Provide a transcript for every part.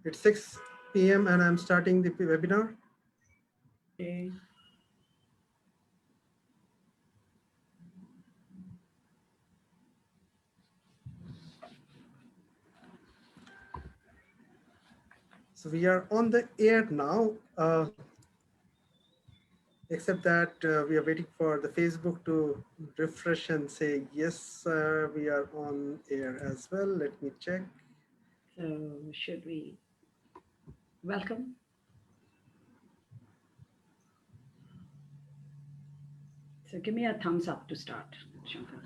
It's 6 p.m. and I'm starting the webinar. Okay. So we are on the air now, except that we are waiting for the Facebook to refresh and say, yes, we are on air as well. Let me check. So should we welcome? So give me a thumbs up to start, Shankar.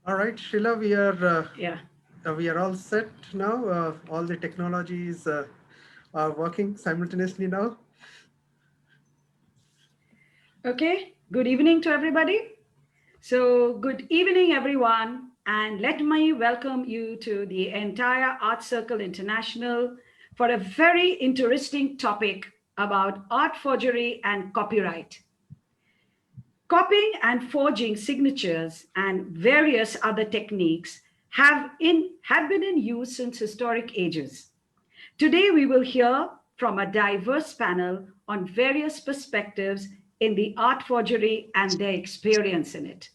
All right, Sheila, Yeah. we are all set now. All the technologies are working simultaneously now. Okay. Good evening to everybody. So good evening, everyone, and let me welcome you to the entire Art Circle International for a very interesting topic about art forgery and copyright. Copying and forging signatures and various other techniques have been in use since historic ages. Today, we will hear from a diverse panel on various perspectives in the art forgery and their experience in it.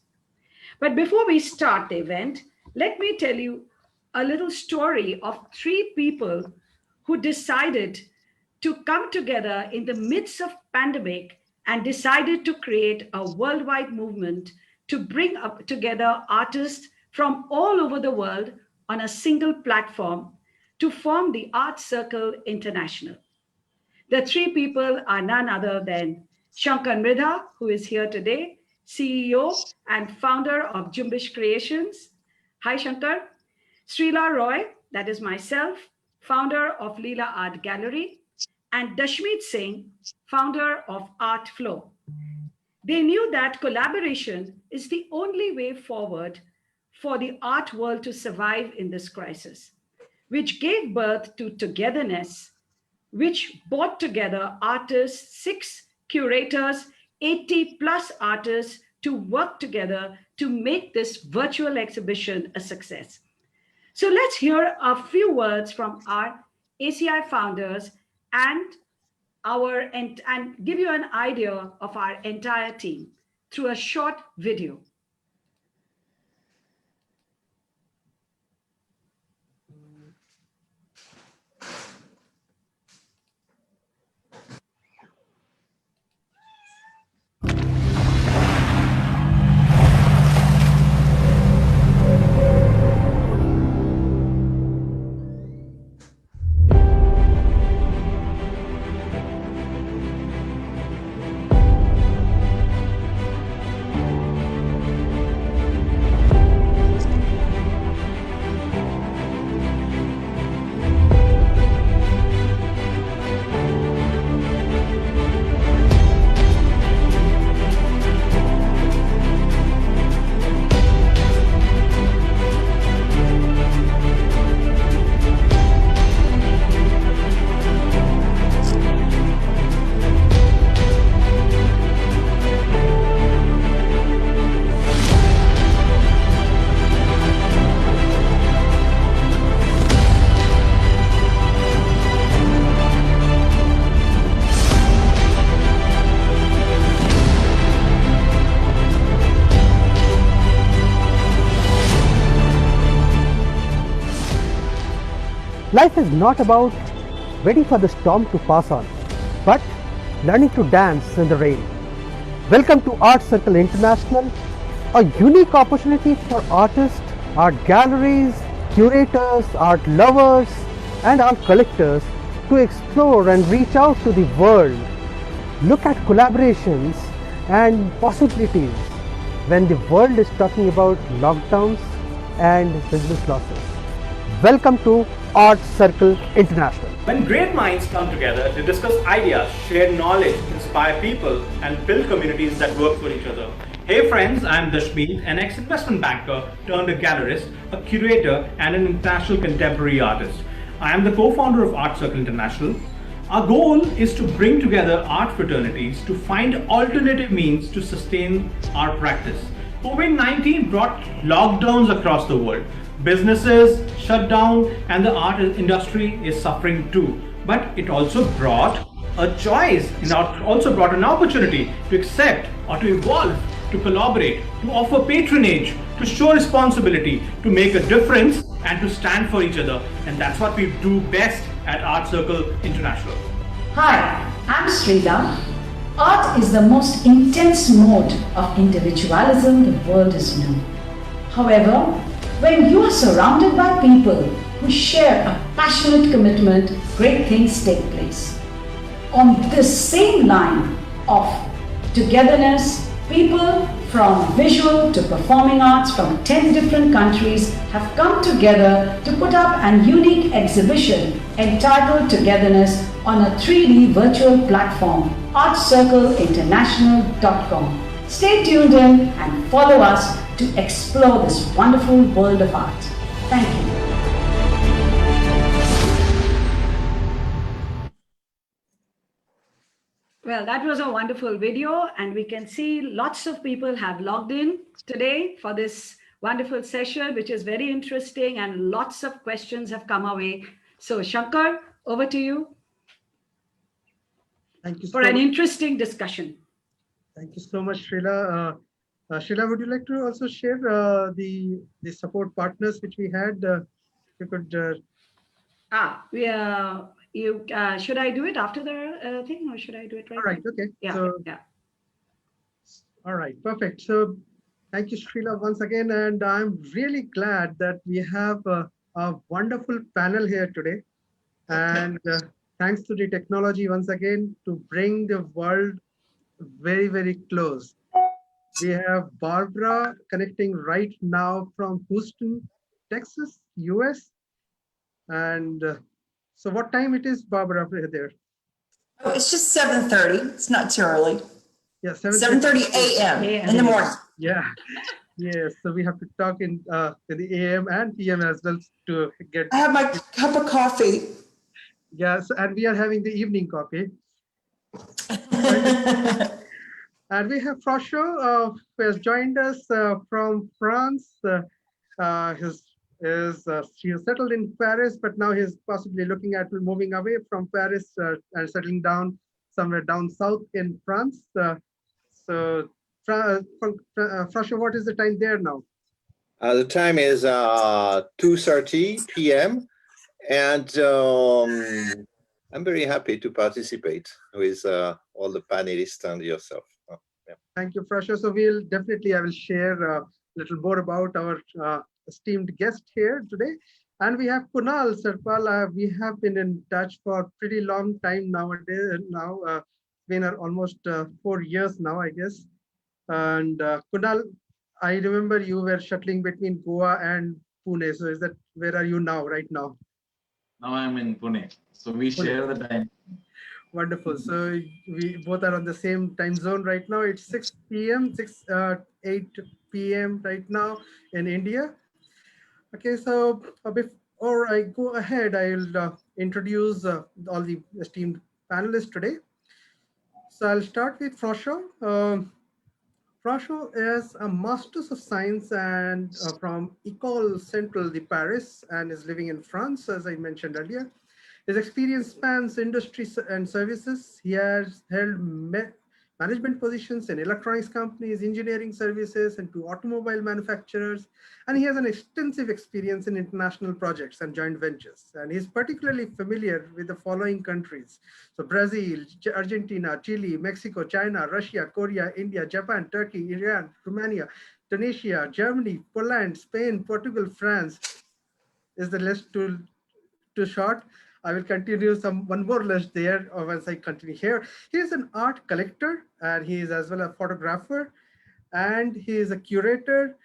But before we start the event, let me tell you a little story of three people who decided to come together in the midst of pandemic and decided to create a worldwide movement to bring up together artists from all over the world on a single platform to form the Art Circle International. The three people are none other than Shankar Mridha, who is here today, CEO and founder of Jumbish Creations. Hi, Shankar. Srila Roy, that is myself, founder of Leela Art Gallery, and Dashmeet Singh, founder of Art Flow. They knew that collaboration is the only way forward for the art world to survive in this crisis, which gave birth to togetherness, which brought together artists, six curators, 80 plus artists to work together to make this virtual exhibition a success. So let's hear a few words from our ACI founders and and give you an idea of our entire team through a short video. Life is not about waiting for the storm to pass on, but learning to dance in the rain. Welcome to Art Circle International, a unique opportunity for artists, art galleries, curators, art lovers, and art collectors to explore and reach out to the world. Look at collaborations and possibilities when the world is talking about lockdowns and business losses. Welcome to Art Circle International. When great minds come together to discuss ideas, share knowledge, inspire people, and build communities that work for each other. Hey friends, I'm Dashmeet, an ex-investment banker turned a gallerist, a curator, and an international contemporary artist. I am the co-founder of Art Circle International. Our goal is to bring together art fraternities to find alternative means to sustain our practice. COVID-19 brought lockdowns across the world, Businesses shut down and the art industry is suffering too. But it also brought a choice, it also brought an opportunity to accept or to evolve, to collaborate, to offer patronage, to show responsibility, to make a difference and to stand for each other. And that's what we do best at Art Circle International. Hi, I'm Srila. Art is the most intense mode of individualism the world has known. However, when you are surrounded by people who share a passionate commitment, great things take place. On this same line of togetherness, people from visual to performing arts from 10 different countries have come together to put up an unique exhibition entitled Togetherness on a 3D virtual platform, artcircleinternational.com. Stay tuned in and follow us to explore this wonderful world of art. Thank you. Well, that was a wonderful video, and we can see lots of people have logged in today for this wonderful session, which is very interesting, and lots of questions have come our way. So, Shankar, over to you. Thank you for an interesting discussion. Thank you so much, Srila. Srila, would you like to also share the support partners which we had? You could. Should I do it after the thing, or should I do it right? All right. now? Okay. Yeah. So, yeah. All right. Perfect. So, thank you, Srila, once again, and I'm really glad that we have a wonderful panel here today, and thanks to the technology once again to bring the world very, very close. We have Barbara connecting right now from Houston, Texas, US. And so what time it is, Barbara, there? Oh, it's just 7:30. It's not too early. Yeah, 7:30 a.m. in the morning. Yeah. Yes. So we have to talk in the AM and PM as well to get. I have my cup of coffee. Yes, and we are having the evening coffee. And we have Frosho, who has joined us from France. He is settled in Paris, but now he's possibly looking at moving away from Paris and settling down somewhere down south in France. Frosho, what is the time there now? The time is 2:30 p.m. and I'm very happy to participate with all the panelists and yourself. Yeah. Thank you, Frosho. So I will share a little more about our esteemed guest here today. And we have Kunal, Sarpal. We have been in touch for a pretty long time nowadays. Been almost 4 years now, I guess. And Kunal, I remember you were shuttling between Goa and Pune. So where are you now, right now? Now I'm in Pune. So we share the time. Wonderful. So we both are on the same time zone right now. It's 6 p.m., 8 p.m. right now in India. Okay, so before I go ahead, I'll introduce all the esteemed panelists today. So I'll start with Frosho. Frosho is a Master's of Science and from École Centrale de Paris and is living in France, as I mentioned earlier. His experience spans industry and services. He has held management positions in electronics companies, engineering services, and to automobile manufacturers. And he has an extensive experience in international projects and joint ventures. And he's particularly familiar with the following countries. So Brazil, Argentina, Chile, Mexico, China, Russia, Korea, India, Japan, Turkey, Iran, Romania, Tunisia, Germany, Poland, Spain, Portugal, France. Is the list too short? I will continue one more list there once I continue here. He is an art collector and he is as well a photographer and he is a curator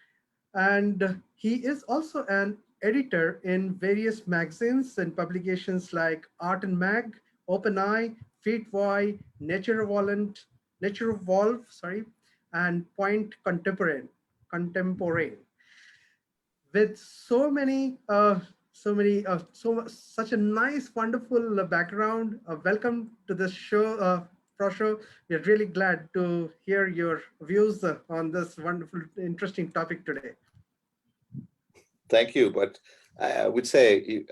and he is also an editor in various magazines and publications like Art and Mag, Open Eye, Feedboy, Nature Evolve, and Point Contemporary. With such a nice, wonderful background. Welcome to this show, Frosho. We're really glad to hear your views on this wonderful, interesting topic today. Thank you. But I would say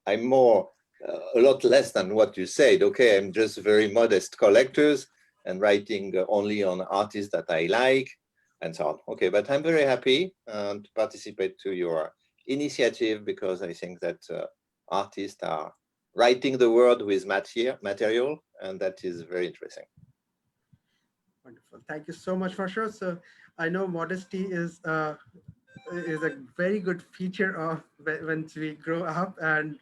I'm more, a lot less than what you said. Okay, I'm just very modest collectors and writing only on artists that I like and so on. Okay, but I'm very happy to participate to your initiative because I think that artists are writing the world with material, and that is very interesting. Wonderful. Thank you so much for sure. So I know modesty is a very good feature of when we grow up and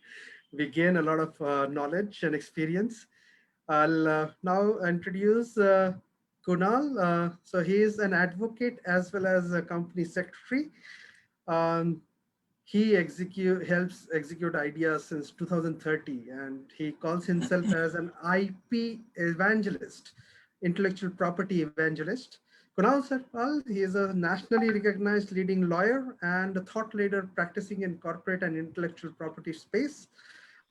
we gain a lot of knowledge and experience. I'll now introduce Kunal. So he is an advocate as well as a company secretary. Um, he helps execute ideas since 2030, and he calls himself as an IP evangelist, intellectual property evangelist. Kunal Sarpal, he is a nationally recognized leading lawyer and a thought leader practicing in corporate and intellectual property space.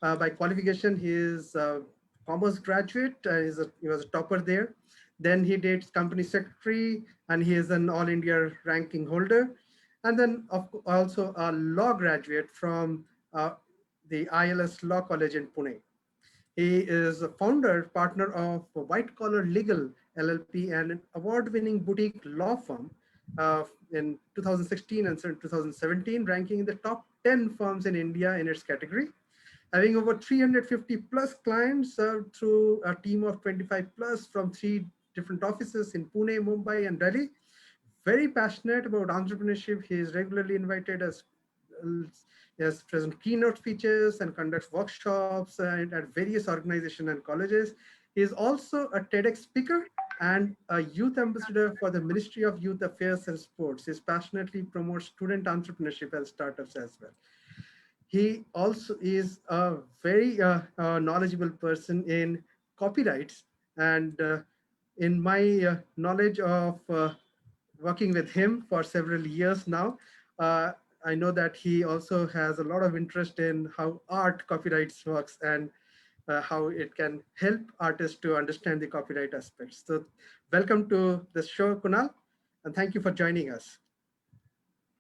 By qualification, he is a commerce graduate. He was a topper there. Then he did company secretary, and he is an all India ranking holder. And then also a law graduate from the ILS Law College in Pune. He is a founder, partner of White Collar Legal LLP and an award-winning boutique law firm in 2016 and 2017, ranking in the top 10 firms in India in its category. Having over 350 plus clients served through a team of 25 plus from 3 different offices in Pune, Mumbai, and Delhi. Very passionate about entrepreneurship. He is regularly invited as present keynote speeches and conducts workshops at various organizations and colleges. He is also a TEDx speaker and a youth ambassador for the Ministry of Youth Affairs and Sports. He passionately promotes student entrepreneurship and startups as well. He also is a very knowledgeable person in copyrights. And in my knowledge of working with him for several years now, I know that he also has a lot of interest in how art copyrights works and how it can help artists to understand the copyright aspects. So welcome to the show, Kunal, and thank you for joining us.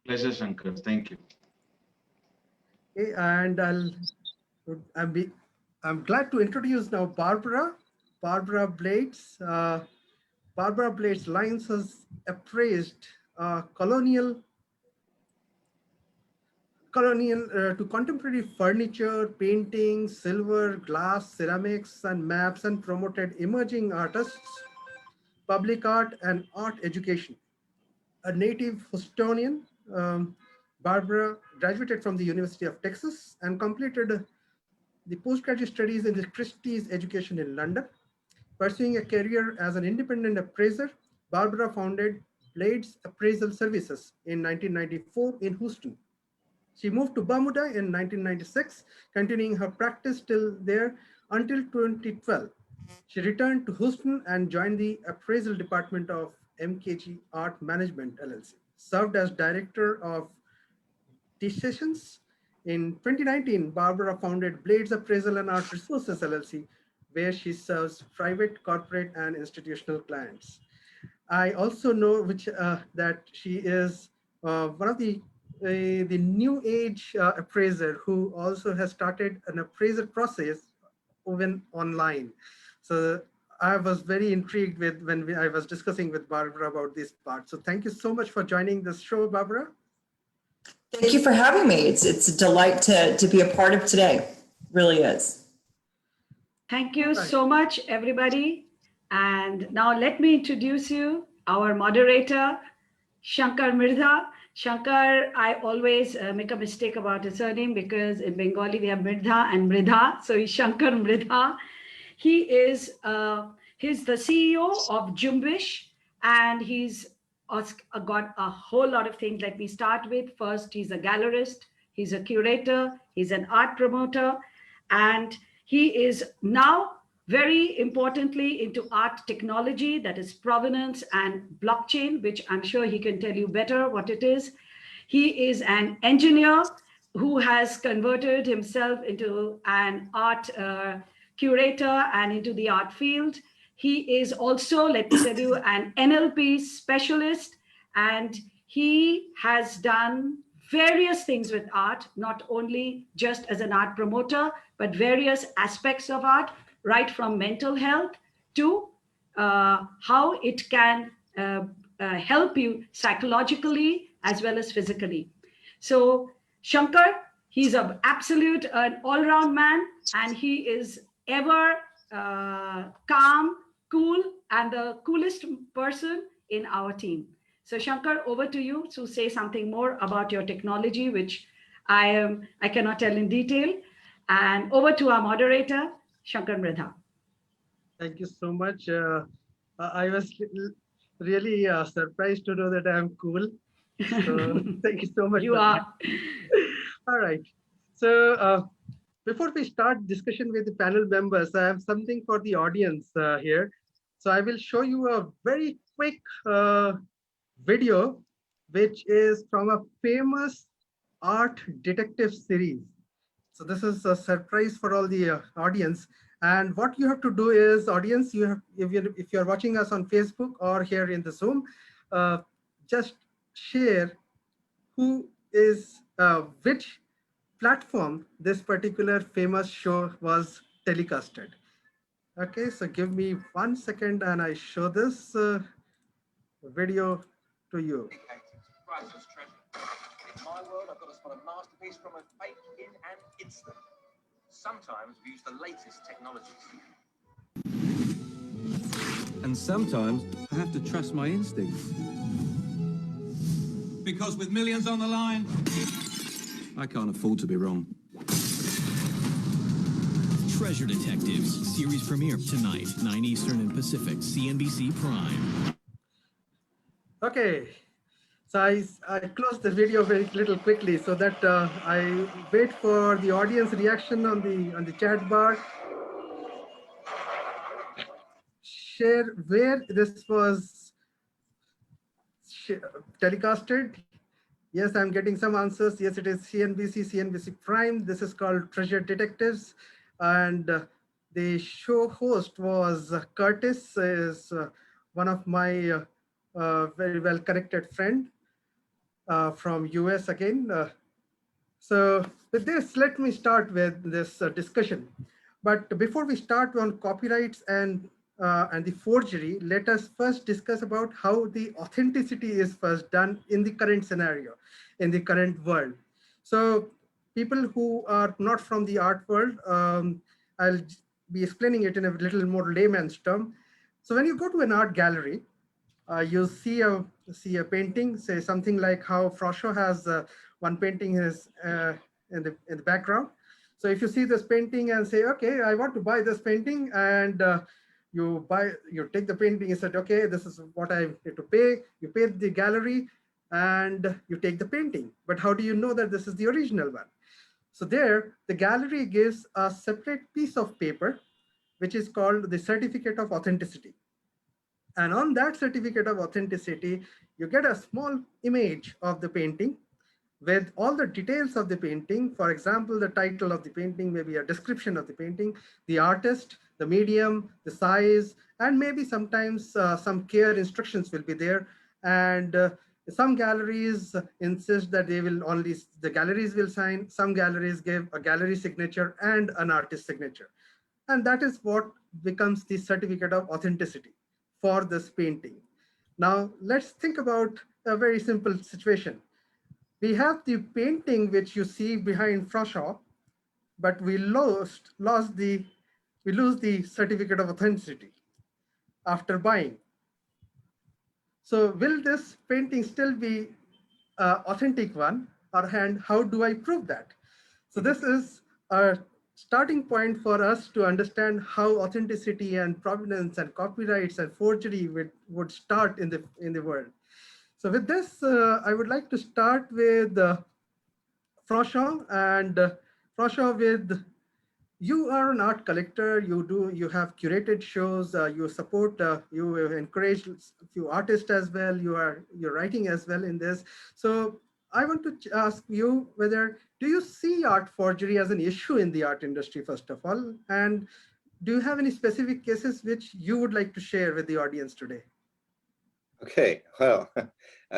Pleasure, Shankar. Thank you. Okay, and I'm glad to introduce now Barbara Blades. Barbara Blades Lines has appraised colonial to contemporary furniture, painting, silver, glass, ceramics, and maps, and promoted emerging artists, public art, and art education. A native Houstonian, Barbara graduated from the University of Texas and completed the postgraduate studies in the Christie's Education in London. Pursuing a career as an independent appraiser, Barbara founded Blades Appraisal Services in 1994 in Houston. She moved to Bermuda in 1996, continuing her practice till there until 2012. She returned to Houston and joined the appraisal department of MKG Art Management LLC. Served as director of decisions. In 2019, Barbara founded Blades Appraisal and Art Resources LLC, where she serves private, corporate, and institutional clients. I also know that she is one of the new age appraiser who also has started an appraisal process even online. So I was very intrigued with when I was discussing with Barbara about this part. So thank you so much for joining this show, Barbara. Thank you for having me. It's a delight to be a part of today. Really is. Thank you so much, everybody. And now let me introduce you, our moderator, Shankar Mirdha. Shankar, I always make a mistake about his surname because in Bengali we have Mirdha and Mridha. So he's Shankar Mridha. He is he's the CEO of Jumbish, and he's got a whole lot of things. Let me start with first, he's a gallerist, he's a curator, he's an art promoter, and he is now very importantly into art technology, that is provenance and blockchain, which I'm sure he can tell you better what it is. He is an engineer who has converted himself into an art curator and into the art field. He is also, let me tell you, an NLP specialist, and he has done various things with art, not only just as an art promoter, but various aspects of art, right from mental health to how it can help you psychologically as well as physically. So Shankar, he's an absolute an all-round man, and he is ever calm, cool, and the coolest person in our team. So Shankar, over to you to say something more about your technology, which I cannot tell in detail. And over to our moderator, Shankar Mridha. Thank you so much. I was really surprised to know that I'm cool. So thank you so much You for that. are. All right. So before we start discussion with the panel members, I have something for the audience here. So I will show you a very quick video, which is from a famous art detective series. So this is a surprise for all the audience. And what you have to do is, audience, you have, if you're watching us on Facebook or here in the Zoom, just share who is, which platform this particular famous show was telecasted. Okay, so give me 1 second and I show this video to you. Priceless treasure. In my world, I've got to spot a masterpiece from a fake in an instant. Sometimes we use the latest technologies. And sometimes I have to trust my instincts. Because with millions on the line, I can't afford to be wrong. Treasure Detectives, series premiere tonight, 9 Eastern and Pacific, CNBC Prime. Okay, so I closed the video very little quickly so that I wait for the audience reaction on the chat bar. Share where this was telecasted. Yes, I'm getting some answers. Yes, it is CNBC Prime. This is called Treasure Detectives. And the show host was Curtis, is one of my very well connected friend from US again. So with this, let me start with this discussion. But before we start on copyrights and the forgery, let us first discuss about how the authenticity is first done in the current scenario, in the current world. So people who are not from the art world, I'll be explaining it in a little more layman's term. So when you go to an art gallery, you see a painting, say something like how Frosho has one painting is in the background. So if you see this painting and say, okay, I want to buy this painting, and you take the painting and said, okay, this is what I need to pay. You pay the gallery and you take the painting. But how do you know that this is the original one? So there, the gallery gives a separate piece of paper, which is called the certificate of authenticity. And on that certificate of authenticity, you get a small image of the painting with all the details of the painting. For example, the title of the painting, maybe a description of the painting, the artist, the medium, the size, and maybe sometimes some care instructions will be there. And some galleries insist that the galleries will sign. Some galleries give a gallery signature and an artist signature. And that is what becomes the certificate of authenticity for this painting. Now, let's think about a very simple situation. We have the painting which you see behind Froshaw, but we lose the certificate of authenticity after buying. So will this painting still be authentic one, or and how do I prove that? So this is a starting point for us to understand how authenticity and provenance and copyrights and forgery would start in the world. So with this, I would like to start with Froshaw, and Froshaw, with you are an art collector. You have curated shows. You support. You encourage a few artists as well. You're writing as well in this. So I want to ask you whether do you see art forgery as an issue in the art industry first of all, and do you have any specific cases which you would like to share with the audience today? Okay, well,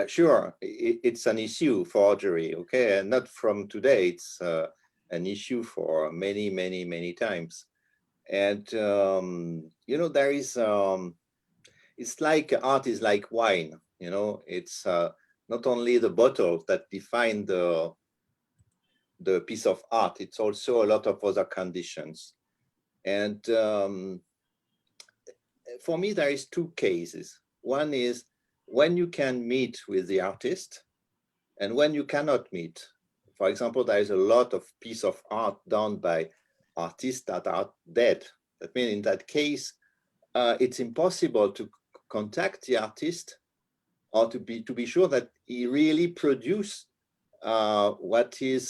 sure, it's an issue, forgery, okay, and not from today, it's an issue for many, many, many times. And, there is, it's like art is like wine, it's not only the bottle that define the piece of art, it's also a lot of other conditions. And for me, there is two cases. One is when you can meet with the artist and when you cannot meet. For example, there is a lot of piece of art done by artists that are dead. That means in that case, it's impossible to contact the artist or to be sure that he really produced what is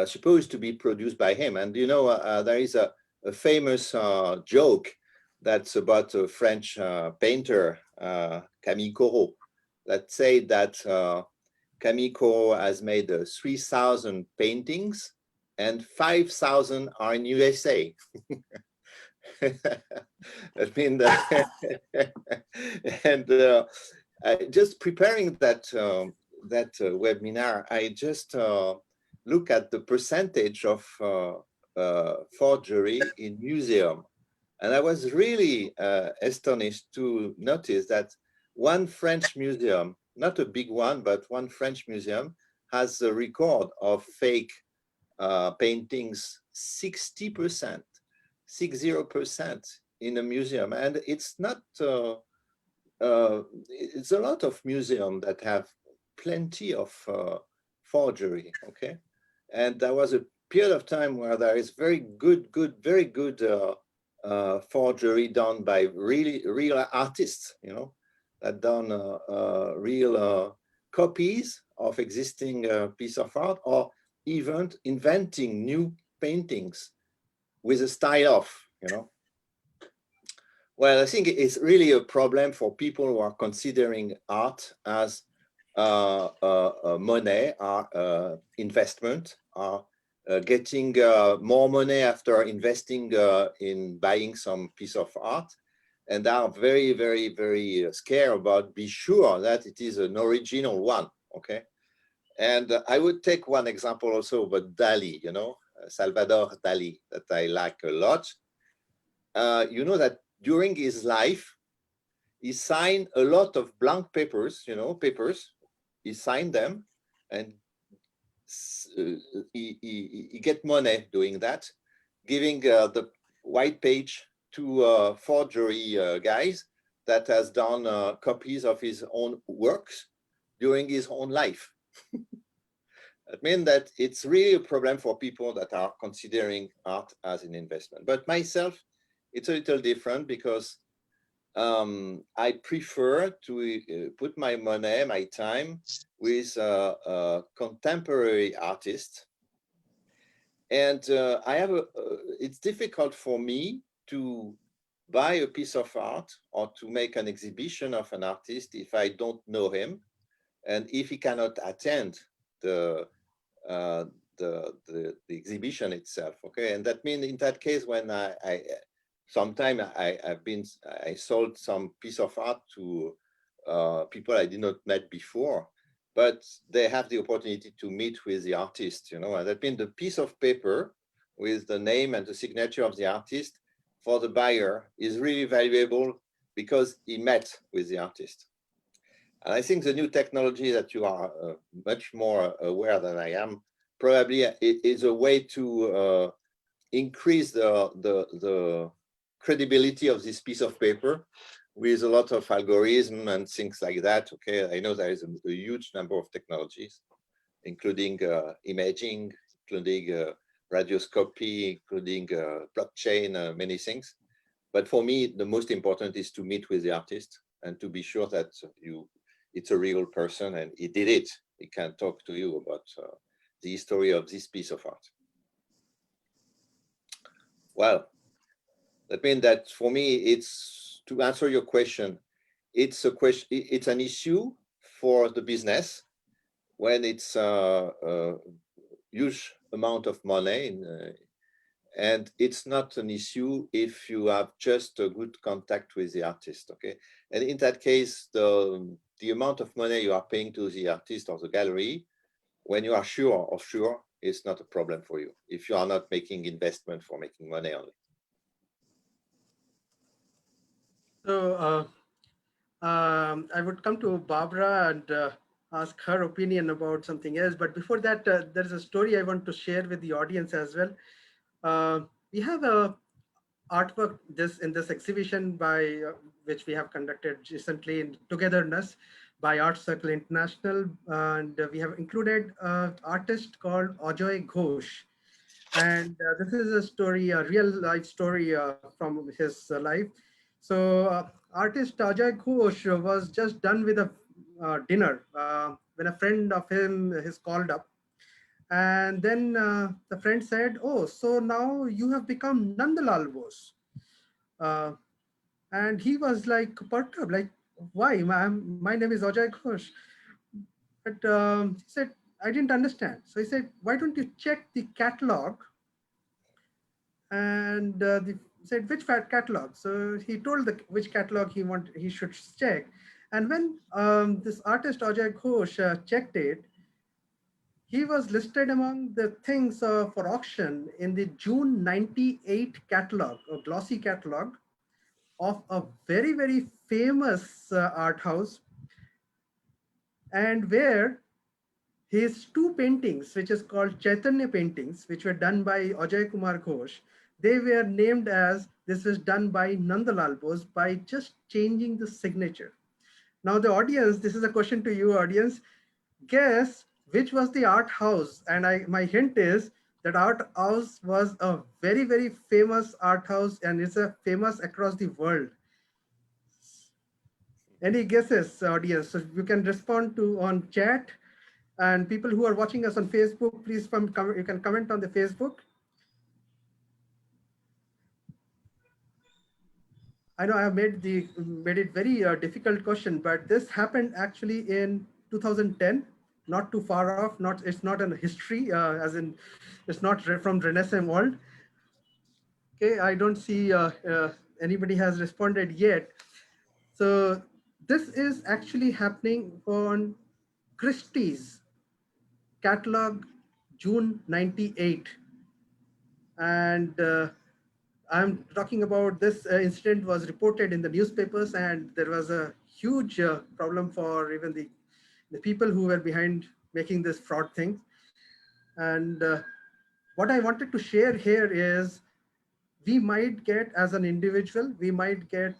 supposed to be produced by him. And there is a famous joke that's about a French painter, Camille Corot, that say that Camille Corot has made 3,000 paintings and 5,000 are in USA. I mean, and just preparing that webinar, I just look at the percentage of forgery in museum, and I was really astonished to notice that one French museum, not a big one, but one French museum, has a record of fake paintings, 60%. 60% in a museum, and it's not it's a lot of museums that have plenty of forgery, okay? And there was a period of time where there is very good forgery done by real artists, that done real copies of existing piece of art, or even inventing new paintings with a style off, Well, I think it's really a problem for people who are considering art as money, or investment, or getting more money after investing in buying some piece of art, and are very, very, very scared about be sure that it is an original one, okay? And I would take one example also about Dali, Salvador Dali, that I like a lot. That during his life, he signed a lot of blank papers, papers. He signed them, and he get money doing that, giving the white page to forgery guys that has done copies of his own works during his own life. It means that it's really a problem for people that are considering art as an investment. But myself, it's a little different because I prefer to put my money, my time with contemporary artists. And it's difficult for me to buy a piece of art or to make an exhibition of an artist if I don't know him and if he cannot attend the exhibition itself, okay? And that means in that case, when I sold some piece of art to people I did not met before, but they have the opportunity to meet with the artist, and that means the piece of paper with the name and the signature of the artist for the buyer is really valuable because he met with the artist. And I think the new technology that you are much more aware than I am probably is a way to increase the credibility of this piece of paper with a lot of algorithm and things like that. Okay, I know there is a huge number of technologies, including imaging, including radioscopy, including blockchain, many things. But for me, the most important is to meet with the artist and to be sure that it's a real person and he did it. He can talk to you about the history of this piece of art. Well, that means that for me, it's to answer your question, it's an issue for the business when it's a huge amount of money And it's not an issue if you have just a good contact with the artist, okay? And in that case, the amount of money you are paying to the artist or the gallery, when you are sure of sure, it's not a problem for you if you are not making investment for making money on it. So I would come to Barbara and ask her opinion about something else. But before that, there's a story I want to share with the audience as well. We have a artwork in this exhibition by which we have conducted recently in Togetherness by Art Circle International, and we have included an artist called Ajoy Ghosh. And this is a story, a real life story from his life. So artist Ajay Ghosh was just done with a dinner when a friend of him is called up. And then the friend said, "Oh, so now you have become Nandalal Bose." Uh, and he was like perturbed, like, "Why? My name is Ajay Ghosh." But he said, "I didn't understand." So he said, "Why don't you check the catalog?" And said, "Which catalog?" So he told which catalog he should check. And when this artist Ajay Ghosh checked it, he was listed among the things for auction in the June 98 catalog, a glossy catalog of a very, very famous art house, and where his two paintings, which is called Chaitanya paintings, which were done by Ajay Kumar Ghosh, they were named as this was done by Nandalal Bose by just changing the signature. Now the audience, this is a question to you audience, guess which was the art house? And my hint is that art house was a very, very famous art house, and it's a famous across the world. Any guesses, audience? So you can respond to on chat. And people who are watching us on Facebook, please you can comment on the Facebook. I know I have made it very difficult question, but this happened actually in 2010, not too far off. It's not in history, as in it's not from Renaissance world. Okay, I don't see anybody has responded yet. So this is actually happening on Christie's catalog, June 98. And I'm talking about this incident was reported in the newspapers, and there was a huge problem for even the people who were behind making this fraud thing. And what I wanted to share here is we might get, as an individual, we might get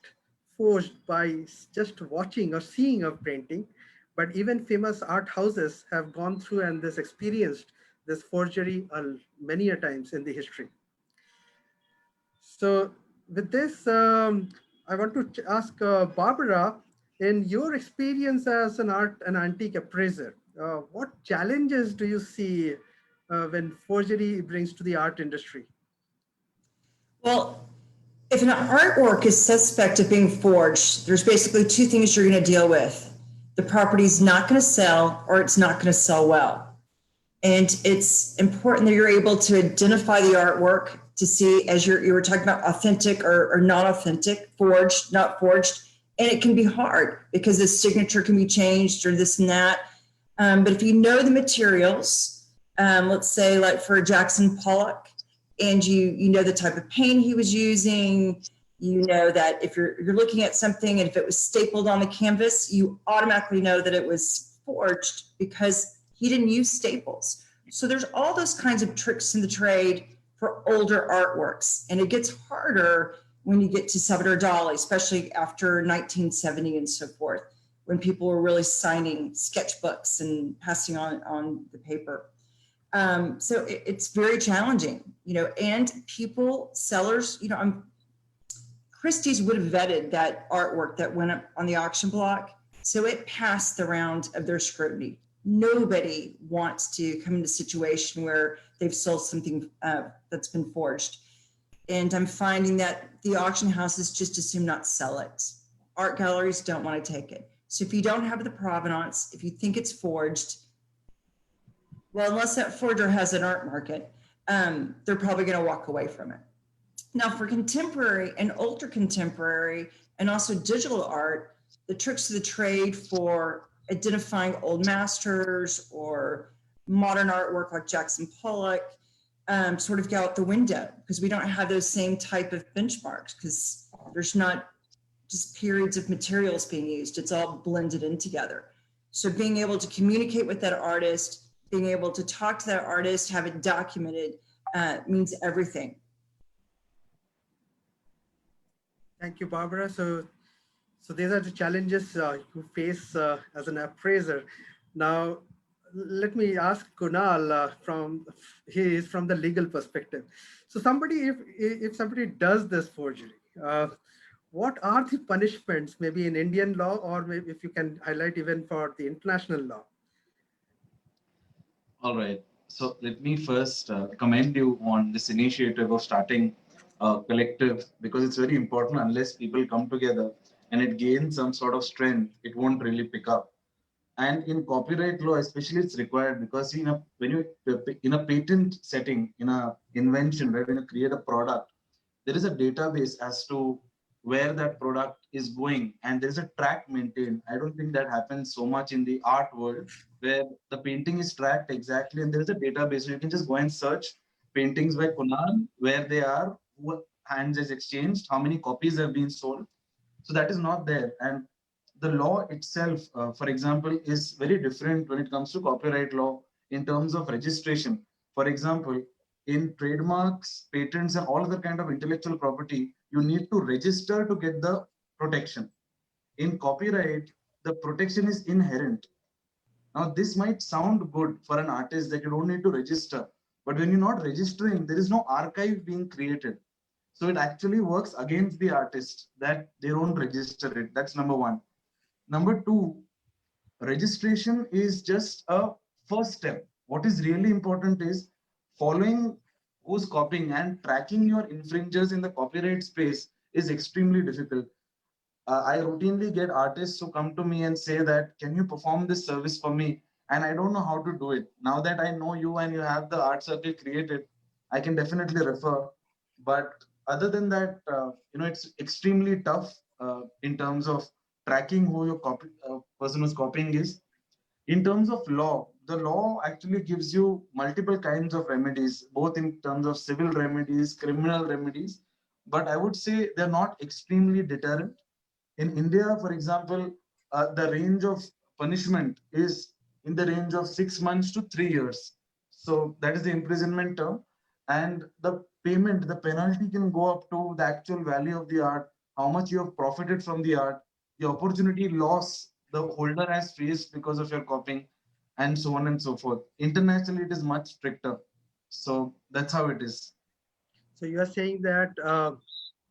forged by just watching or seeing a painting, but even famous art houses have gone through and experienced this forgery many a times in the history. So with this, I want to ask Barbara, in your experience as an art and antique appraiser, what challenges do you see when forgery brings to the art industry? Well, if an artwork is suspect of being forged, there's basically two things you're going to deal with. The property's not going to sell, or it's not going to sell well. And it's important that you're able to identify the artwork to see, as you were talking about, authentic or not authentic, forged, not forged. And it can be hard because the signature can be changed or this and that. But if you know the materials, let's say like for Jackson Pollock, and you know the type of paint he was using, you know that if you're looking at something and if it was stapled on the canvas, you automatically know that it was forged because he didn't use staples. So there's all those kinds of tricks in the trade for older artworks. And it gets harder when you get to Salvador Dali, especially after 1970 and so forth, when people were really signing sketchbooks and passing on the paper. So it's very challenging, and sellers, Christie's would have vetted that artwork that went up on the auction block. So it passed the round of their scrutiny. Nobody wants to come into a situation where they've sold something that's been forged. And I'm finding that the auction houses just assume not sell it. Art galleries don't want to take it. So if you don't have the provenance, if you think it's forged, well, unless that forger has an art market, they're probably going to walk away from it. Now, for contemporary and ultra contemporary and also digital art, the tricks of the trade for identifying old masters or modern artwork like Jackson Pollock sort of go out the window because we don't have those same type of benchmarks because there's not just periods of materials being used. It's all blended in together. So being able to communicate with that artist, being able to talk to that artist, have it documented means everything. Thank you, Barbara. So these are the challenges you face as an appraiser. Now, let me ask Kunal he is from the legal perspective. So if somebody does this forgery, what are the punishments, maybe in Indian law, or maybe if you can highlight even for the international law? All right. So let me first commend you on this initiative of starting a collective because it's very important. Unless people come together and it gains some sort of strength, it won't really pick up. And in copyright law, especially, it's required because when you in a patent setting, in a invention, right, when you create a product, there is a database as to where that product is going, and there is a track maintained. I don't think that happens so much in the art world, where the painting is tracked exactly, and there is a database. So you can just go and search paintings by Kunal, where they are, what hands is exchanged, how many copies have been sold. So that is not there, and the law itself, for example, is very different when it comes to copyright law in terms of registration. For example, in trademarks, patents, and all other kind of intellectual property, you need to register to get the protection. In copyright, the protection is inherent. Now, this might sound good for an artist that you don't need to register, but when you're not registering, there is no archive being created. So it actually works against the artist that they don't register it. That's number one. Number two, registration is just a first step. What is really important is following who's copying and tracking your infringers in the copyright space is extremely difficult. I routinely get artists who come to me and say that, can you perform this service for me? And I don't know how to do it. Now that I know you and you have the art circle created, I can definitely refer. But other than that, it's extremely tough in terms of tracking who your person who's copying is. In terms of law, the law actually gives you multiple kinds of remedies, both in terms of civil remedies, criminal remedies. But I would say they're not extremely deterrent. In India, for example, the range of punishment is in the range of 6 months to 3 years. So that is the imprisonment term. And the payment, the penalty can go up to the actual value of the art, how much you have profited from the art, the opportunity loss the holder has faced because of your copying, and so on and so forth. Internationally, it is much stricter. So that's how it is. So you are saying that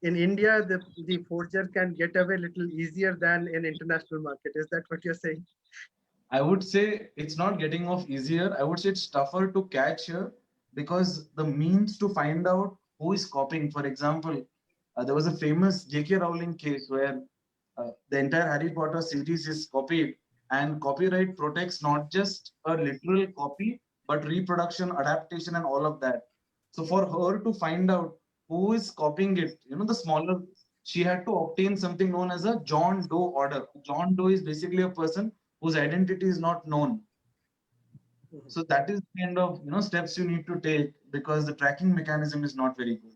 in India, the forger can get away a little easier than in international market. Is that what you're saying? I would say it's not getting off easier. I would say it's tougher to catch here because the means to find out who is copying. For example, there was a famous J.K. Rowling case where the entire Harry Potter series is copied, and copyright protects not just a literal copy, but reproduction, adaptation, and all of that. So for her to find out who is copying it, the smaller, she had to obtain something known as a John Doe order. John Doe is basically a person whose identity is not known. So that is the kind of steps you need to take because the tracking mechanism is not very good.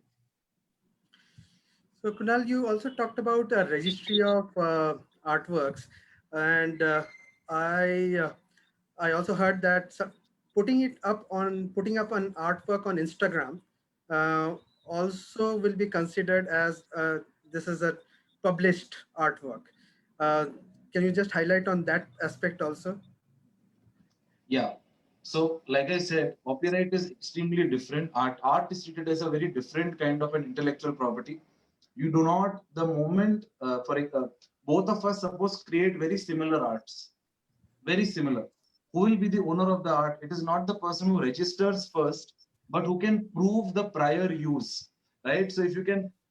So Kunal, you also talked about a registry of artworks, and I also heard that putting up an artwork on Instagram uh, also will be considered as this is a published artwork. Uh, can you just highlight on that aspect also? Yeah. So, like I said, copyright is extremely different. Art is treated as a very different kind of an intellectual property. You do not, the moment, both of us suppose create very similar arts, very similar. Who will be the owner of the art? It is not the person who registers first, but who can prove the prior use, right? So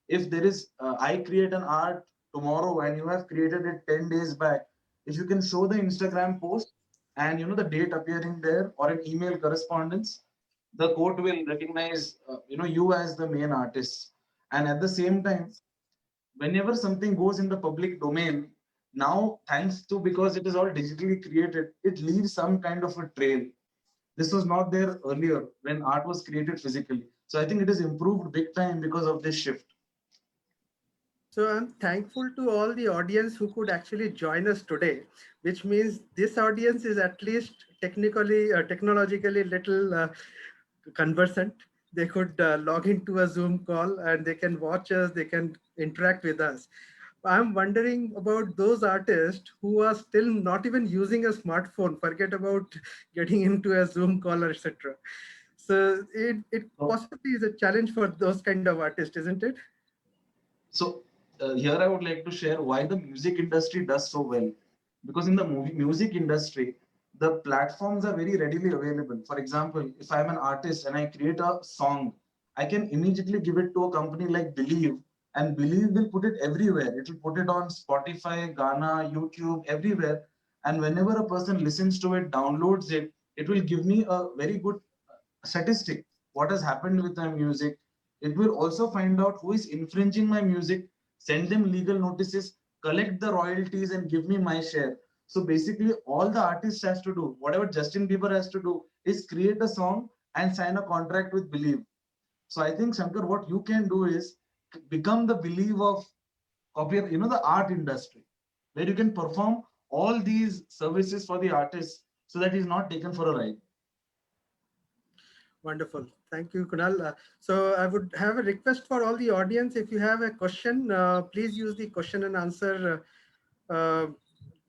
if there is, I create an art tomorrow and you have created it 10 days back, if you can show the Instagram post and the date appearing there or an email correspondence, the court will recognize you as the main artist. And at the same time, whenever something goes in the public domain, now thanks to, because it is all digitally created, it leaves some kind of a trail. This was not there earlier when art was created physically. So I think it has improved big time because of this shift. So I'm thankful to all the audience who could actually join us today, which means this audience is at least technologically little conversant. They could log into a Zoom call and they can watch us, they can interact with us. I'm wondering about those artists who are still not even using a smartphone, forget about getting into a Zoom call or etc. So it So, possibly is a challenge for those kind of artists, isn't it? so here I would like to share why the music industry does so well. Because in the music industry, the platforms are very readily available. For example, if I'm an artist and I create a song, I can immediately give it to a company like Believe, and Believe will put it everywhere. It will put it on Spotify, Ghana, YouTube, everywhere. And whenever a person listens to it, downloads it, it will give me a very good statistic what has happened with my music. It will also find out who is infringing my music, send them legal notices, collect the royalties, and give me my share. So basically, all the artist has to do, whatever Justin Bieber has to do, is create a song and sign a contract with Believe. So I think, Shankar, what you can do is become the Believe of the art industry, where you can perform all these services for the artist so that he's not taken for a ride. Wonderful. Thank you, Kunal. So I would have a request for all the audience. If you have a question, please use the question and answer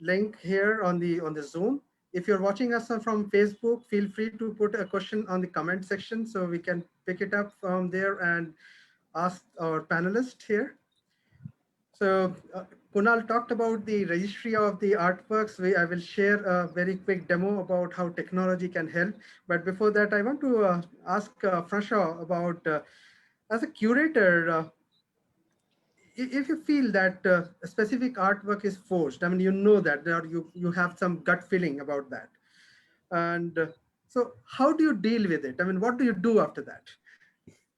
link here on the Zoom. If you're watching us from Facebook, feel free to put a question on the comment section so we can pick it up from there and ask our panelists here. So Kunal talked about the registry of the artworks. I will share a very quick demo about how technology can help. But before that, I want to ask François about, as a curator, if you feel that a specific artwork is forged, I mean, you know that there you have some gut feeling about that. And so how do you deal with it? I mean, what do you do after that?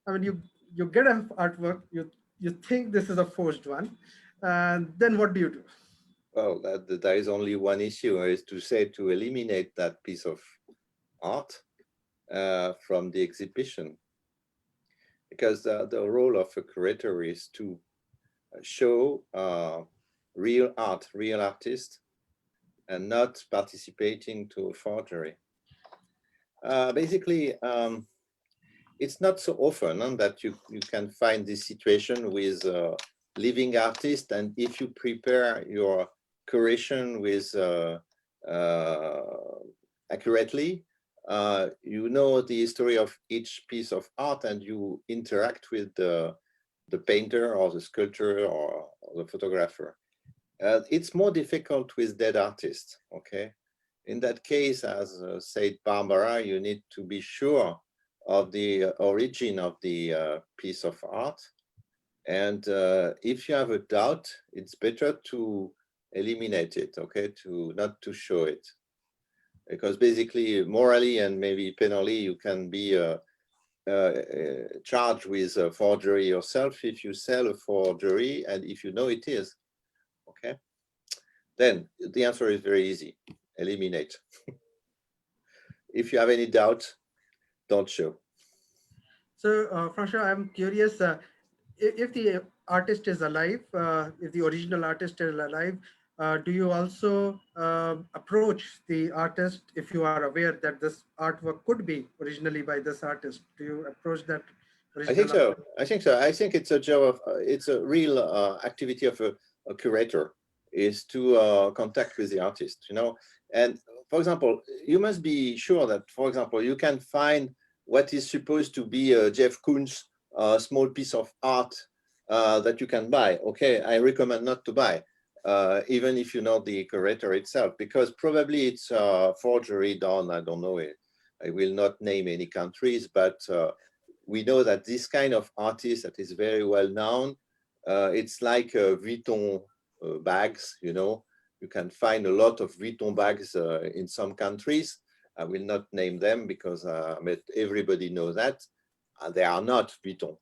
I mean, you get an artwork, you think this is a forged one, and then what do you do? Well, there is only one issue, is to say to eliminate that piece of art from the exhibition, because the role of a curator is to show real art, real artists, and not participating to a forgery. Basically, it's not so often that you can find this situation with living artists, and if you prepare your curation with accurately, you know the history of each piece of art, and you interact with the painter or the sculptor or the photographer. It's more difficult with dead artists, okay? In that case, as said Barbara, you need to be sure of the origin of the piece of art. And if you have a doubt, it's better to eliminate it, okay? Not to show it. Because basically, morally and maybe penally, you can be charged with forgery yourself if you sell a forgery and if you know it is, okay? Then the answer is very easy, eliminate. If you have any doubt, don't show. So, François, I'm curious, if the artist is alive, if the original artist is alive, do you also approach the artist if you are aware that this artwork could be originally by this artist? Do you approach that I think original so. artist? I think so. I think it's a job of, it's a real activity of a curator, is to contact with the artist, you know. And for example, you must be sure that, for example, you can find what is supposed to be a Jeff Koons small piece of art that you can buy. Okay, I recommend not to buy, even if you know the curator itself, because probably it's forgery done. I don't know. I will not name any countries, but we know that this kind of artist that is very well known, it's like Vuitton bags, you know. You can find a lot of Vuitton bags in some countries, I will not name them because but everybody knows that. They are not Vuitton.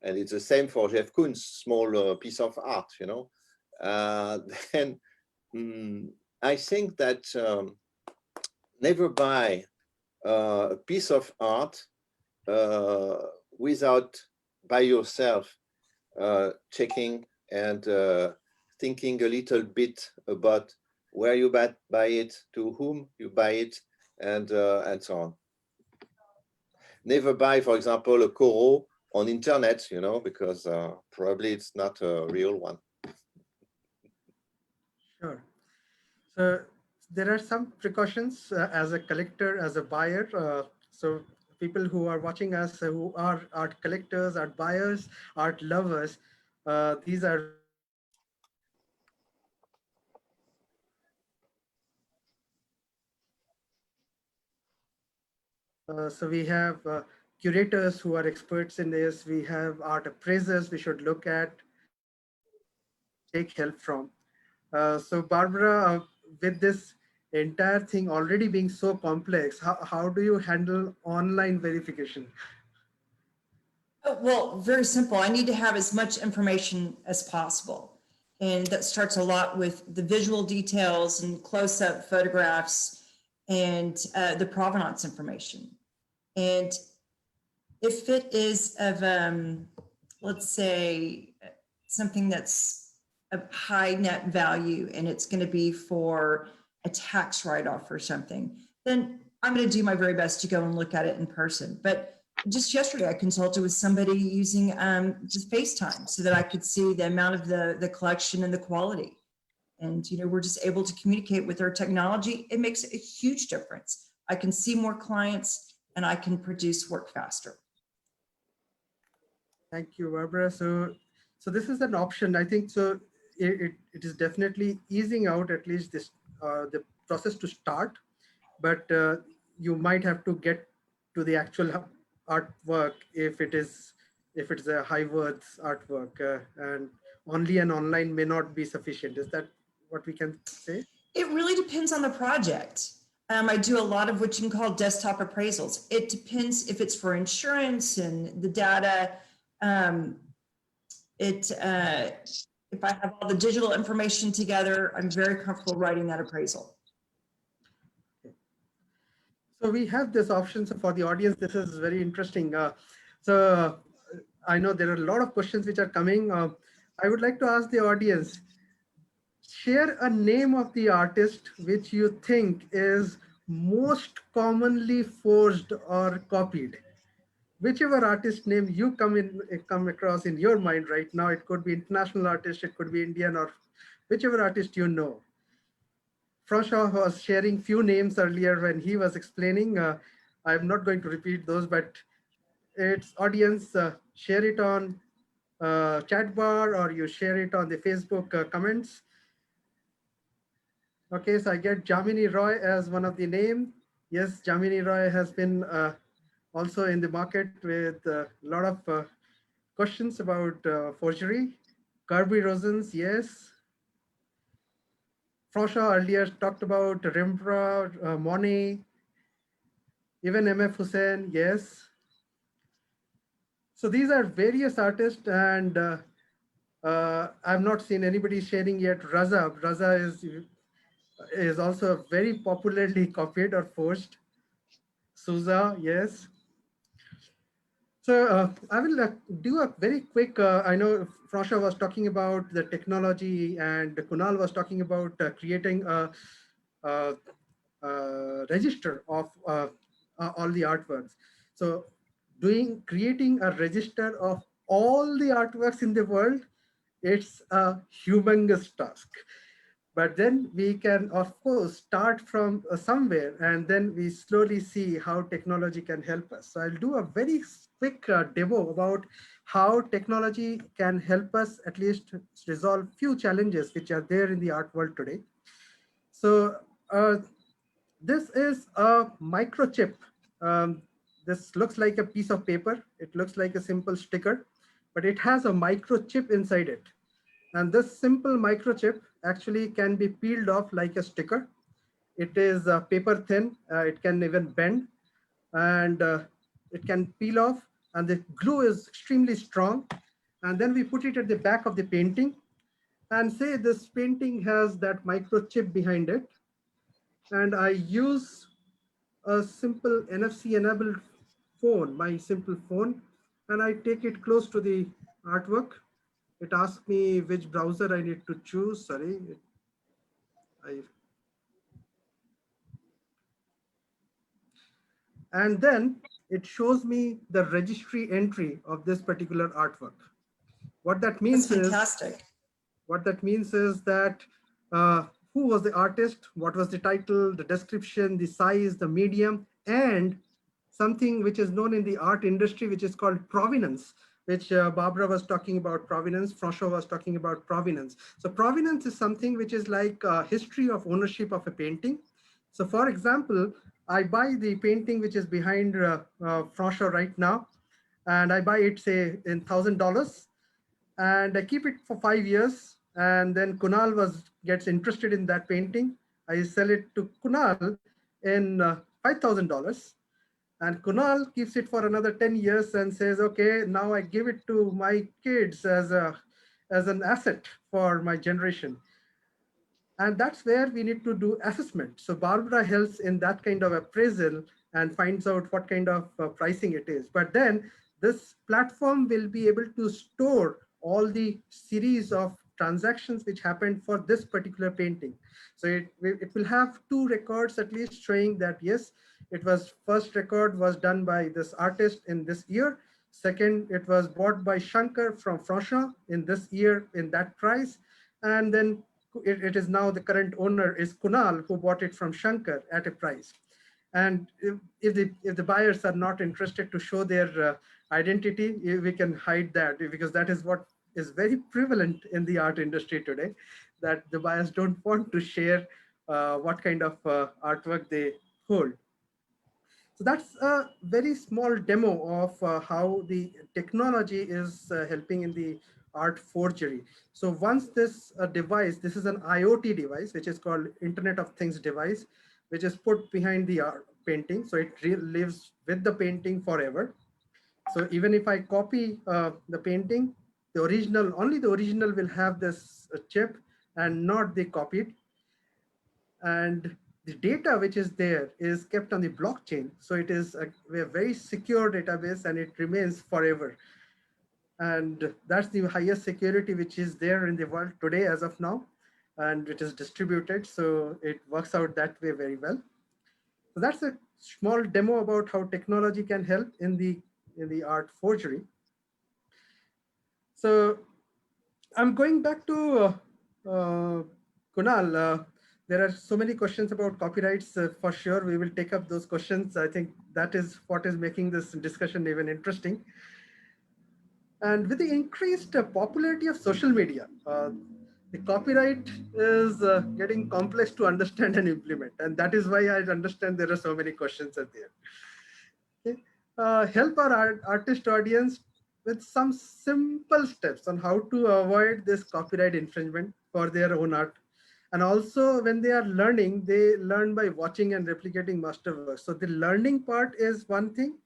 And it's the same for Jeff Koons, small piece of art, you know. Then I think that never buy a piece of art without by yourself checking and thinking a little bit about where you buy it, to whom you buy it, and so on. Never buy, for example, a Coro on internet, you know, because probably it's not a real one. Sure. So there are some precautions as a collector, as a buyer. So people who are watching us, who are art collectors, art buyers, art lovers, these are very important precautions to take. So we have curators who are experts in this. We have art appraisers we should look at and take help from. So Barbara, with this entire thing already being so complex, how do you handle online verification? Oh, well, very simple. I need to have as much information as possible. And that starts a lot with the visual details and close-up photographs and the provenance information. And if it is of, let's say, something that's of high net value and it's going to be for a tax write-off or something, then I'm going to do my very best to go and look at it in person. But just yesterday, I consulted with somebody using just FaceTime so that I could see the amount of the collection and the quality. And, you know, we're just able to communicate with our technology. It makes a huge difference. I can see more clients and I can produce work faster. Thank you, Barbara. So this is an option. I think so. It is definitely easing out at least this the process to start, but you might have to get to the actual artwork if it's a high worth artwork, and only an online may not be sufficient. Is that what we can say? It really depends on the project. I do a lot of what you can call desktop appraisals. It depends if it's for insurance and the data. If I have all the digital information together, I'm very comfortable writing that appraisal. So we have this option. So for the audience, this is very interesting. So I know there are a lot of questions which are coming. I would like to ask the audience, share a name of the artist which you think is most commonly forged or copied. Whichever artist name you come across in your mind right now, it could be international artist, it could be Indian, or whichever artist you know. François was sharing few names earlier when he was explaining. I'm not going to repeat those, but it's audience, share it on chat bar or you share it on the Facebook comments. Okay, so I get Jamini Roy as one of the name. Yes, Jamini Roy has been also in the market with a lot of questions about forgery. Kirby Rosens, yes. François earlier talked about Rembrandt, Monet, even MF Hussein, yes. So these are various artists, and I've not seen anybody sharing yet. Raza. Raza is also very popularly copied or forged. Souza, yes. So I will do a very quick, I know François was talking about the technology and Kunal was talking about creating a register of all the artworks. So creating a register of all the artworks in the world, it's a humongous task. But then we can, of course, start from somewhere and then we slowly see how technology can help us. So I'll do a very quick demo about how technology can help us at least resolve few challenges which are there in the art world today. So this is a microchip. This looks like a piece of paper. It looks like a simple sticker, but it has a microchip inside it. And this simple microchip actually can be peeled off like a sticker. It is paper thin. It can even bend, and it can peel off. And the glue is extremely strong. And then we put it at the back of the painting, and say this painting has that microchip behind it. And I use a simple NFC enabled phone, my simple phone, and I take it close to the artwork. It asks me which browser I need to choose. Sorry, I, and then it shows me the registry entry of this particular artwork. What that means That's is fantastic. What that means is that who was the artist, what was the title, the description, the size, the medium, and something which is known in the art industry, which is called provenance, which Barbara was talking about provenance, François was talking about provenance. So provenance is something which is like a history of ownership of a painting. So for example, I buy the painting which is behind François right now, and I buy it, say, in $1,000, and I keep it for 5 years. And then Kunal gets interested in that painting. I sell it to Kunal in $5,000, and Kunal keeps it for another 10 years and says, "Okay, now I give it to my kids as an asset for my generation." And that's where we need to do assessment. So Barbara helps in that kind of appraisal and finds out what kind of pricing it is. But then this platform will be able to store all the series of transactions which happened for this particular painting. So it will have two records at least showing that, yes, it was first record was done by this artist in this year. Second, it was bought by Shankar from Francha in this year in that price. And then it is now the current owner is Kunal, who bought it from Shankar at a price. And if the buyers are not interested to show their identity, we can hide that, because that is what is very prevalent in the art industry today, that the buyers don't want to share what kind of artwork they hold. So that's a very small demo of how the technology is helping in the art forgery. So once this device, this is an IoT device, which is called Internet of Things device, which is put behind the art painting. So it lives with the painting forever. So even if I copy the painting, only the original will have this chip and not the copied. And the data which is there is kept on the blockchain. So it is a very secure database, and it remains forever. And that's the highest security which is there in the world today as of now. And it is distributed. So it works out that way very well. So that's a small demo about how technology can help in the art forgery. So I'm going back to Kunal. There are so many questions about copyrights. For sure, we will take up those questions. I think that is what is making this discussion even interesting. And with the increased popularity of social media, the copyright is getting complex to understand and implement. And that is why I understand there are so many questions at there. Okay. Help our artist audience with some simple steps on how to avoid this copyright infringement for their own art. And also when they are learning, they learn by watching and replicating masterworks. So the learning part is one thing,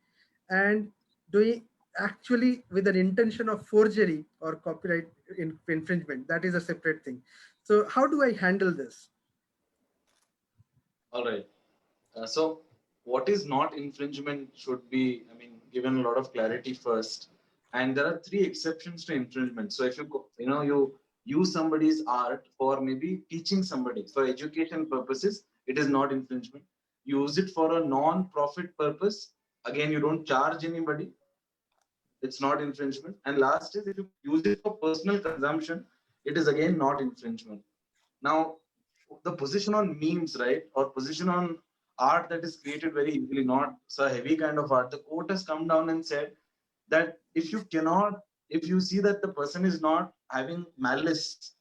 and doing actually with an intention of forgery or copyright infringement, that is a separate thing. So how do I handle this? All right. So what is not infringement should be, given a lot of clarity first. And there are three exceptions to infringement. So if you use somebody's art for maybe teaching somebody for education purposes, it is not infringement. Use it for a non-profit purpose. Again, you don't charge anybody. It's not infringement. And last is if you use it for personal consumption, it is again not infringement. Now, the position on memes, right, or position on art that is created very easily, not so heavy kind of art. The court has come down and said that if you see that the person is not having malice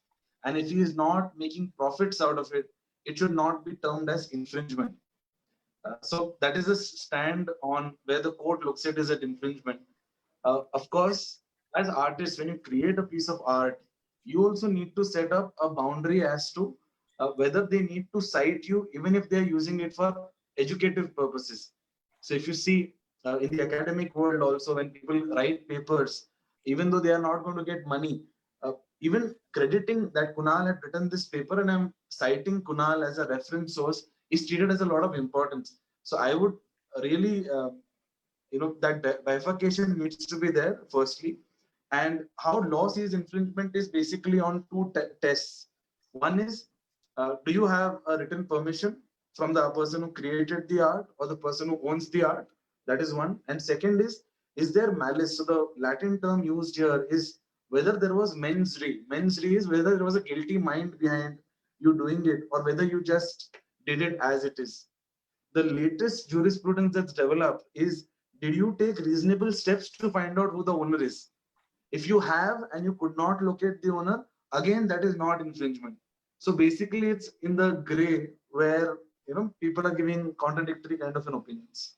and if he is not making profits out of it, it should not be termed as infringement. So that is a stand on where the court looks at it as an infringement. Of course, as artists, when you create a piece of art, you also need to set up a boundary as to whether they need to cite you, even if they're using it for educative purposes. So if you see in the academic world also, when people write papers, even though they are not going to get money, even crediting that Kunal had written this paper and I'm citing Kunal as a reference source is treated as a lot of importance. So I would really, that bifurcation needs to be there, firstly. And how law sees infringement is basically on two tests. One is, do you have a written permission from the person who created the art or the person who owns the art? That is one. And second is there malice? So the Latin term used here is whether there was mens rea. Mens rea is whether there was a guilty mind behind you doing it or whether you just did it as it is. The latest jurisprudence that's developed is, did you take reasonable steps to find out who the owner is? If you have and you could not locate the owner, again, that is not infringement. So basically, it's in the gray where people are giving contradictory kind of an opinions.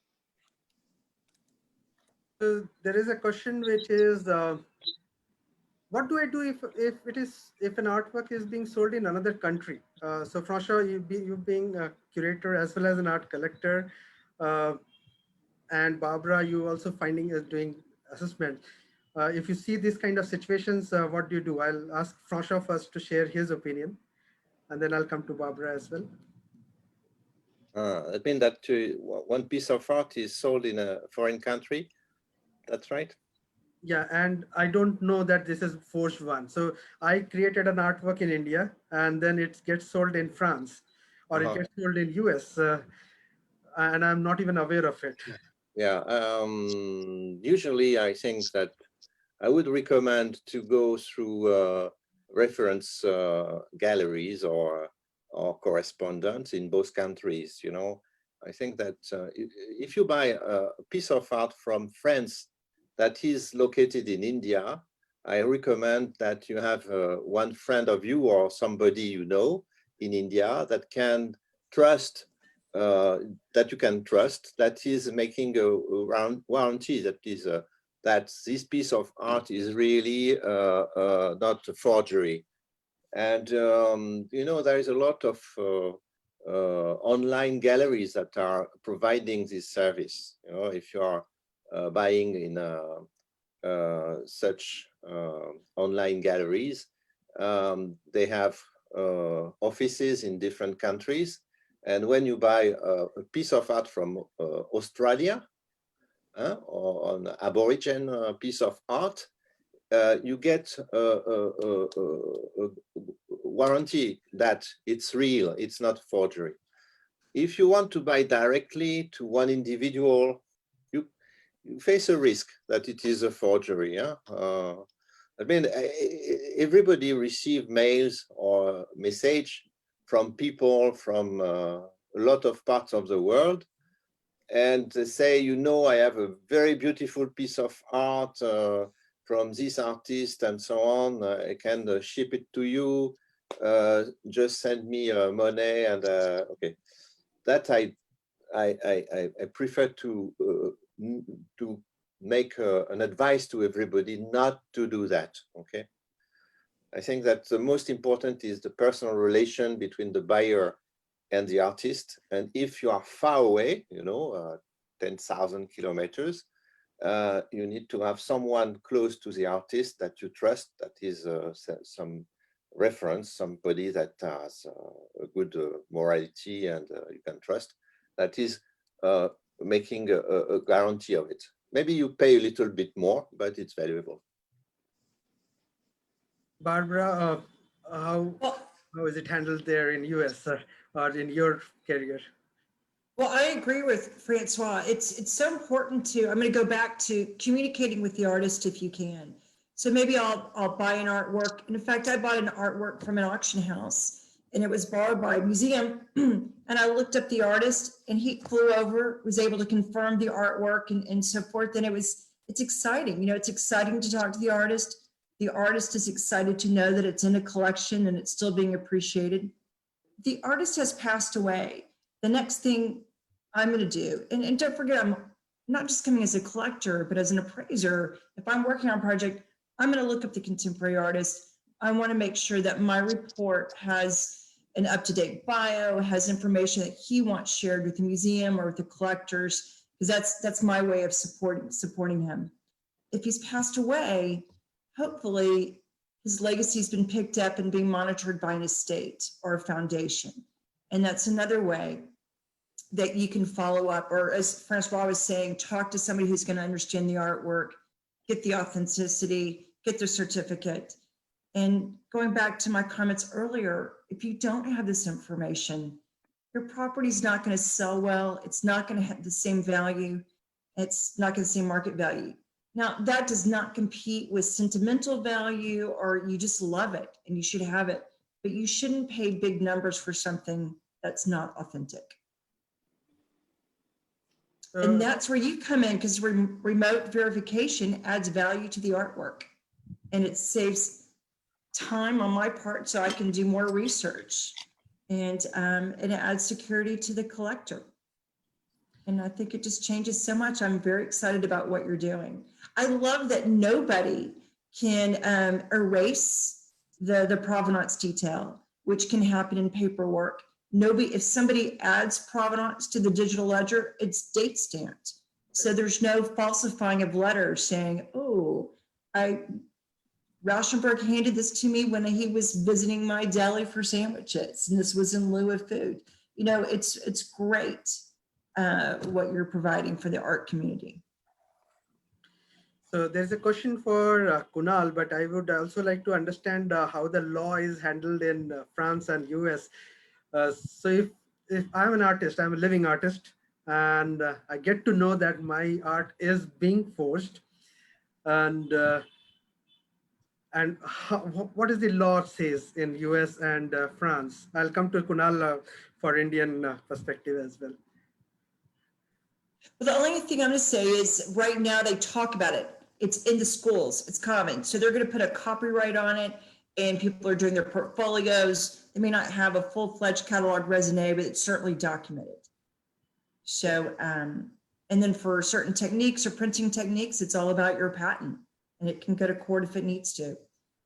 So there is a question which is, what do I do if an artwork is being sold in another country? So François, you being a curator as well as an art collector, and Barbara, you also doing assessment. If you see these kind of situations, what do you do? I'll ask François first to share his opinion, and then I'll come to Barbara as well. I mean that one piece of art is sold in a foreign country. That's right. Yeah, and I don't know that this is forged one. So I created an artwork in India, and then it gets sold in France, or it gets sold in US, and I'm not even aware of it. Yeah, usually I think that I would recommend to go through reference galleries or correspondents in both countries. I think that if you buy a piece of art from France that is located in India, I recommend that you have one friend of you or somebody you know in India that can trust, that you can trust, that is making a warranty that is that this piece of art is really not a forgery. And there is a lot of online galleries that are providing this service. If you are buying in such online galleries, they have offices in different countries. And when you buy a piece of art from Australia, or an Aborigine piece of art, you get a warranty that it's real, it's not forgery. If you want to buy directly to one individual, you face a risk that it is a forgery. I mean, everybody receives mails or message from people from a lot of parts of the world, and they say, I have a very beautiful piece of art from this artist and so on. I can ship it to you. Just send me money and okay. That I prefer to make an advice to everybody not to do that. Okay. I think that the most important is the personal relation between the buyer and the artist. And if you are far away, 10,000 kilometers, you need to have someone close to the artist that you trust, that is some reference, somebody that has a good morality and you can trust, that is making a guarantee of it. Maybe you pay a little bit more, but it's valuable. Barbara, how is it handled there in US or in your career? Well, I agree with Francois. It's so important to, I'm going to go back to communicating with the artist if you can. So maybe I'll buy an artwork. And in fact, I bought an artwork from an auction house and it was borrowed by a museum. And I looked up the artist and he flew over, was able to confirm the artwork and so forth. And it's exciting. It's exciting to talk to the artist. The artist is excited to know that it's in a collection and it's still being appreciated. The artist has passed away. The next thing I'm going to do, and don't forget, I'm not just coming as a collector, but as an appraiser. If I'm working on a project, I'm going to look up the contemporary artist. I want to make sure that my report has an up-to-date bio, has information that he wants shared with the museum or with the collectors, because that's my way of supporting him. If he's passed away, hopefully his legacy has been picked up and being monitored by an estate or a foundation. And that's another way that you can follow up, or as Francois was saying, talk to somebody who's going to understand the artwork, get the authenticity, get the certificate. And going back to my comments earlier, if you don't have this information, your property's not going to sell well. It's not going to have the same value. It's not going to the same market value. Now, that does not compete with sentimental value, or you just love it and you should have it, but you shouldn't pay big numbers for something that's not authentic. And that's where you come in, because remote verification adds value to the artwork, and it saves time on my part so I can do more research, and it adds security to the collector. And I think it just changes so much. I'm very excited about what you're doing. I love that nobody can erase the provenance detail, which can happen in paperwork. Nobody, if somebody adds provenance to the digital ledger, it's date stamped. So there's no falsifying of letters saying, oh, Rauschenberg handed this to me when he was visiting my deli for sandwiches, and this was in lieu of food. You know, it's great what you're providing for the art community. So there's a question for Kunal, but I would also like to understand how the law is handled in France and US. So if I'm an artist, I'm a living artist, and I get to know that my art is being forged, and what is the law says in US and France? I'll come to Kunal for Indian perspective as well. Well, the only thing I'm going to say is right now they talk about it. It's in the schools. It's common. So they're going to put a copyright on it, and people are doing their portfolios. They may not have a full-fledged catalog raisonné, but it's certainly documented. So, and then for certain techniques or printing techniques, it's all about your patent, and it can go to court if it needs to.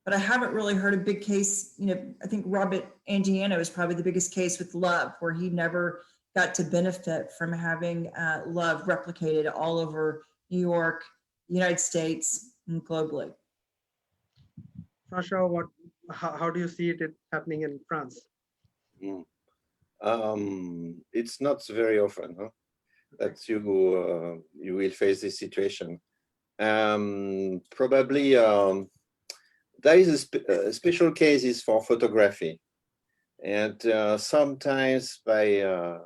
But I haven't really heard a big case. You know, I think Robert Angiano is probably the biggest case with Love, where he never got to benefit from having Love replicated all over New York, United States, and globally. Sasha, how do you see it happening in France? It's not very often that you will face this situation. Probably there is a special cases for photography, and sometimes by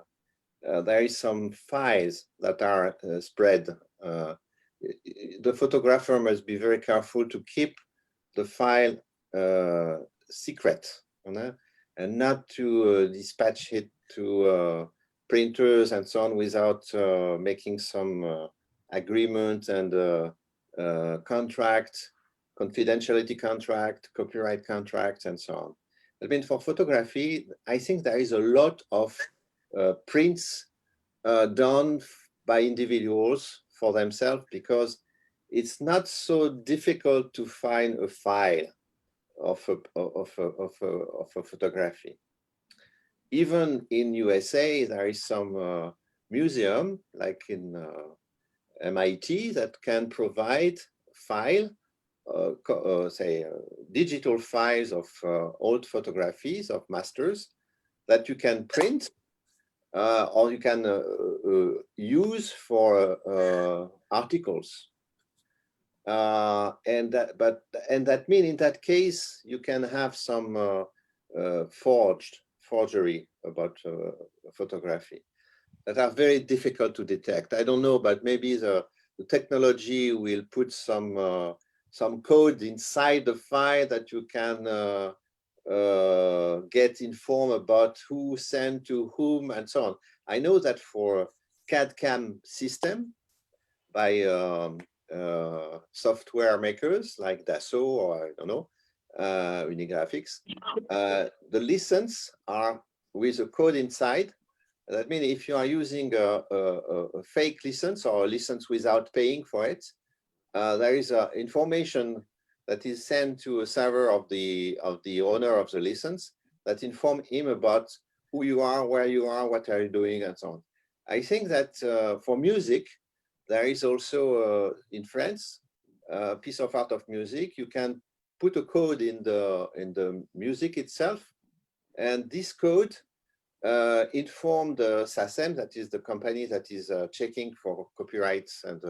there is some files that are spread. The photographer must be very careful to keep the file secret, and not to dispatch it to printers and so on without making some agreement and contract, confidentiality contract, copyright contract, and so on. I mean, for photography, I think there is a lot of prints done by individuals for themselves, because it's not so difficult to find a file of a photography. Even in USA, there is some museum, like in MIT, that can provide file, digital files of old photographies of masters that you can print or you can use for articles. And that means in that case you can have some forgery about photography that are very difficult to detect. I don't know, but maybe the technology will put some code inside the file that you can get informed about who sent to whom and so on. I know that for CAD/CAM system by software makers like Dassault or I don't know, Unigraphics, the license are with a code inside. That means if you are using a fake license or a license without paying for it, there is information that is sent to a server of the owner of the license that inform him about who you are, where you are, what are you doing, and so on. I think that for music, there is also in France a piece of art of music. You can put a code in the music itself, and this code inform the SACEM, that is the company that is checking for copyrights and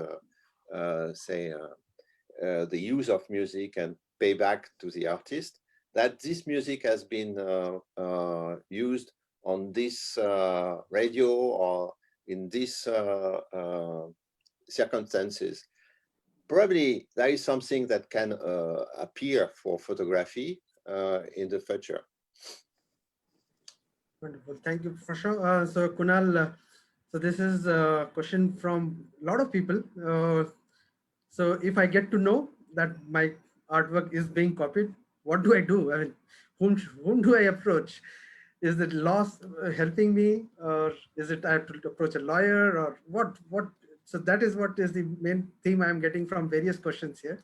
the use of music and pay back to the artist, that this music has been used on this radio or in these circumstances. Probably there is something that can appear for photography in the future. Wonderful. Thank you, Professor. So Kunal, so this is a question from a lot of people. So if I get to know that my artwork is being copied, what do I do? I mean, whom do I approach? Is it law helping me, or is it I have to approach a lawyer, or what? What? So that is what is the main theme I am getting from various questions here.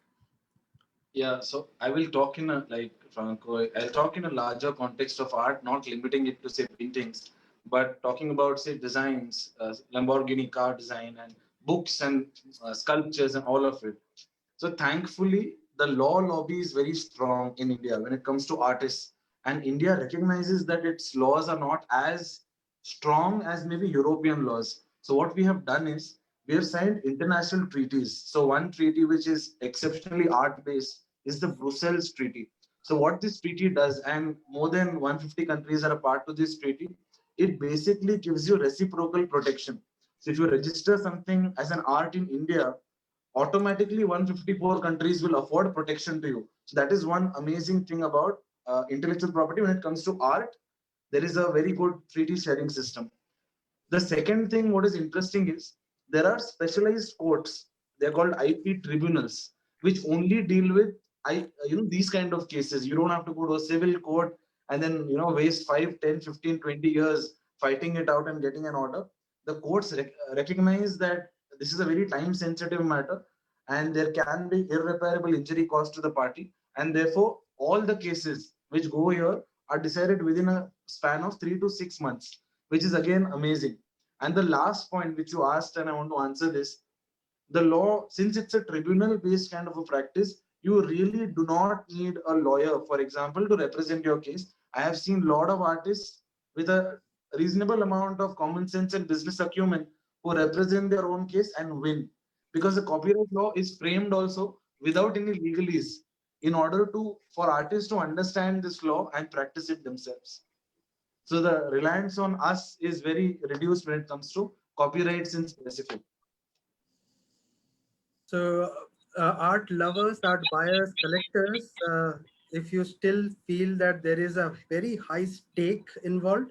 Yeah, so I will talk in a like Franco. I'll talk in a larger context of art, not limiting it to say paintings, but talking about say designs, Lamborghini car design, and books and sculptures and all of it. So thankfully, the law lobby is very strong in India when it comes to artists, and India recognizes that its laws are not as strong as maybe European laws. So what we have done is we have signed international treaties. So one treaty which is exceptionally art based is the Brussels Treaty. So what this treaty does, and more than 150 countries are a part to this treaty, it basically gives you reciprocal protection. So if you register something as an art in India, automatically 154 countries will afford protection to you. So that is one amazing thing about intellectual property. When it comes to art, there is a very good treaty sharing system. The second thing, what is interesting is there are specialized courts. They're called IP tribunals, which only deal with these kind of cases. You don't have to go to a civil court and then waste 5, 10, 15, 20 years fighting it out and getting an order. The courts recognize that this is a very time sensitive matter and there can be irreparable injury caused to the party, and therefore all the cases which go here are decided within a span of 3 to 6 months, which is again amazing. And the last point which you asked, and I want to answer this, the law, since it's a tribunal based kind of a practice, you really do not need a lawyer, for example, to represent your case. I have seen a lot of artists with a reasonable amount of common sense and business acumen who represent their own case and win, because the copyright law is framed also without any legalese in order to for artists to understand this law and practice it themselves. So the reliance on us is very reduced when it comes to copyrights in specific. So, art lovers, art buyers, collectors, if you still feel that there is a very high stake involved,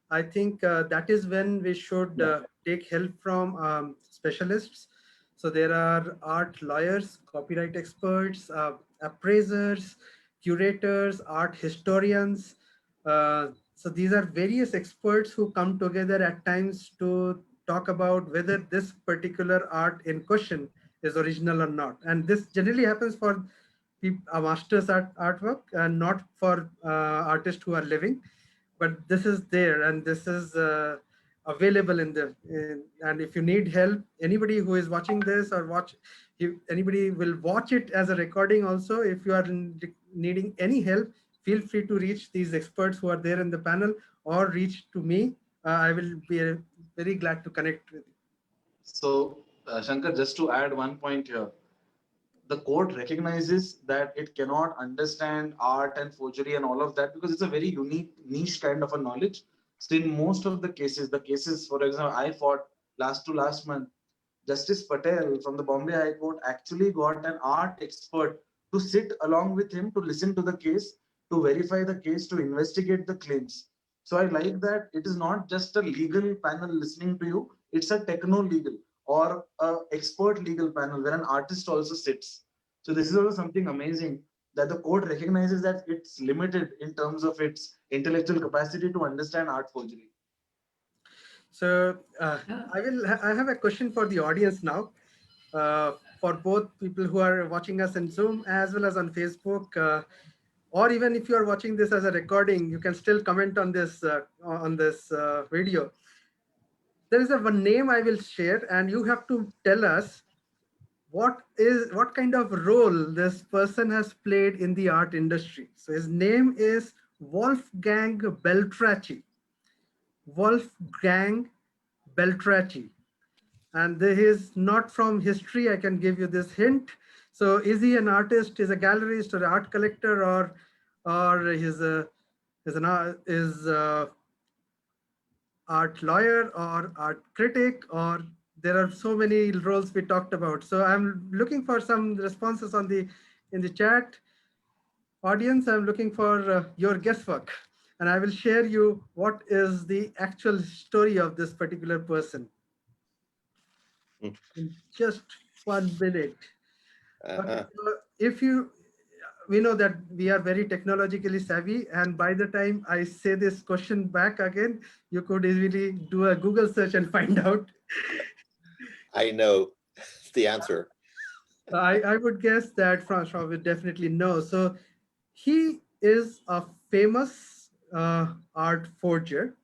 I think that is when we should take help from specialists. So there are art lawyers, copyright experts, appraisers, curators, art historians. So these are various experts who come together at times to talk about whether this particular art in question is original or not. And this generally happens for a master's artwork and not for artists who are living. But this is there and this is available and if you need help, anybody who is watching this or anybody will watch it as a recording also. If you are needing any help, feel free to reach these experts who are there in the panel or reach to me. I will be very glad to connect with you. So, Shankar, just to add one point here, the court recognizes that it cannot understand art and forgery and all of that because it's a very unique niche kind of a knowledge. So in most of the cases, for example, I fought last month, Justice Patel from the Bombay High Court actually got an art expert to sit along with him to listen to the case, to verify the case, to investigate the claims. So I like that it is not just a legal panel listening to you, it's a techno legal or a expert legal panel where an artist also sits. So this is also something amazing that the court recognizes that it's limited in terms of its intellectual capacity to understand art forgery. So I have a question for the audience now, for both people who are watching us in Zoom as well as on Facebook. or even if you are watching this as a recording, you can still comment on this video. There is a one name I will share, and you have to tell us what kind of role this person has played in the art industry. So his name is Wolfgang Beltracchi. Wolfgang Beltracchi. And he is not from history. I can give you this hint. So is he an artist, is a gallerist, or an art collector, or is art lawyer or art critic, or there are so many roles we talked about. So I'm looking for some responses in the chat. Audience, I'm looking for your guesswork, and I will share you what is the actual story of this particular person in just 1 minute. Okay, so we know that we are very technologically savvy, and by the time I say this question back again, you could easily do a Google search and find out. I know the answer. I would guess that Francois would definitely know. So he is a famous art forger,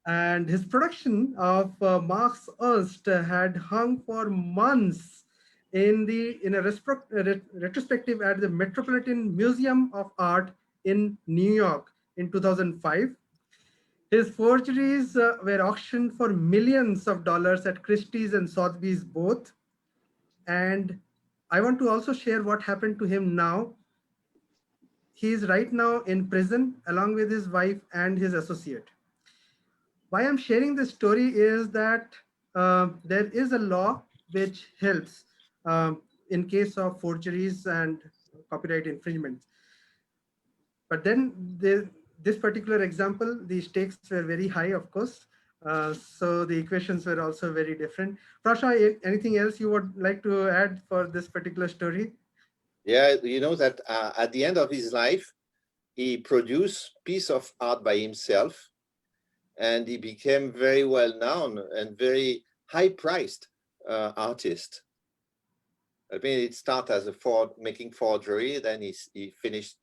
and his production of Marx Ernst had hung for months in a retrospective at the Metropolitan Museum of Art in New York in 2005. His forgeries were auctioned for millions of dollars at Christie's and Sotheby's both. And I want to also share what happened to him now. He is right now in prison along with his wife and his associate. Why I'm sharing this story is that there is a law which helps in case of forgeries and copyright infringements. But then this particular example, the stakes were very high, of course. So the equations were also very different. Prasha, anything else you would like to add for this particular story? Yeah, you know that at the end of his life, he produced piece of art by himself, and he became very well known and very high priced artist. I mean, it started as making forgery, then he finished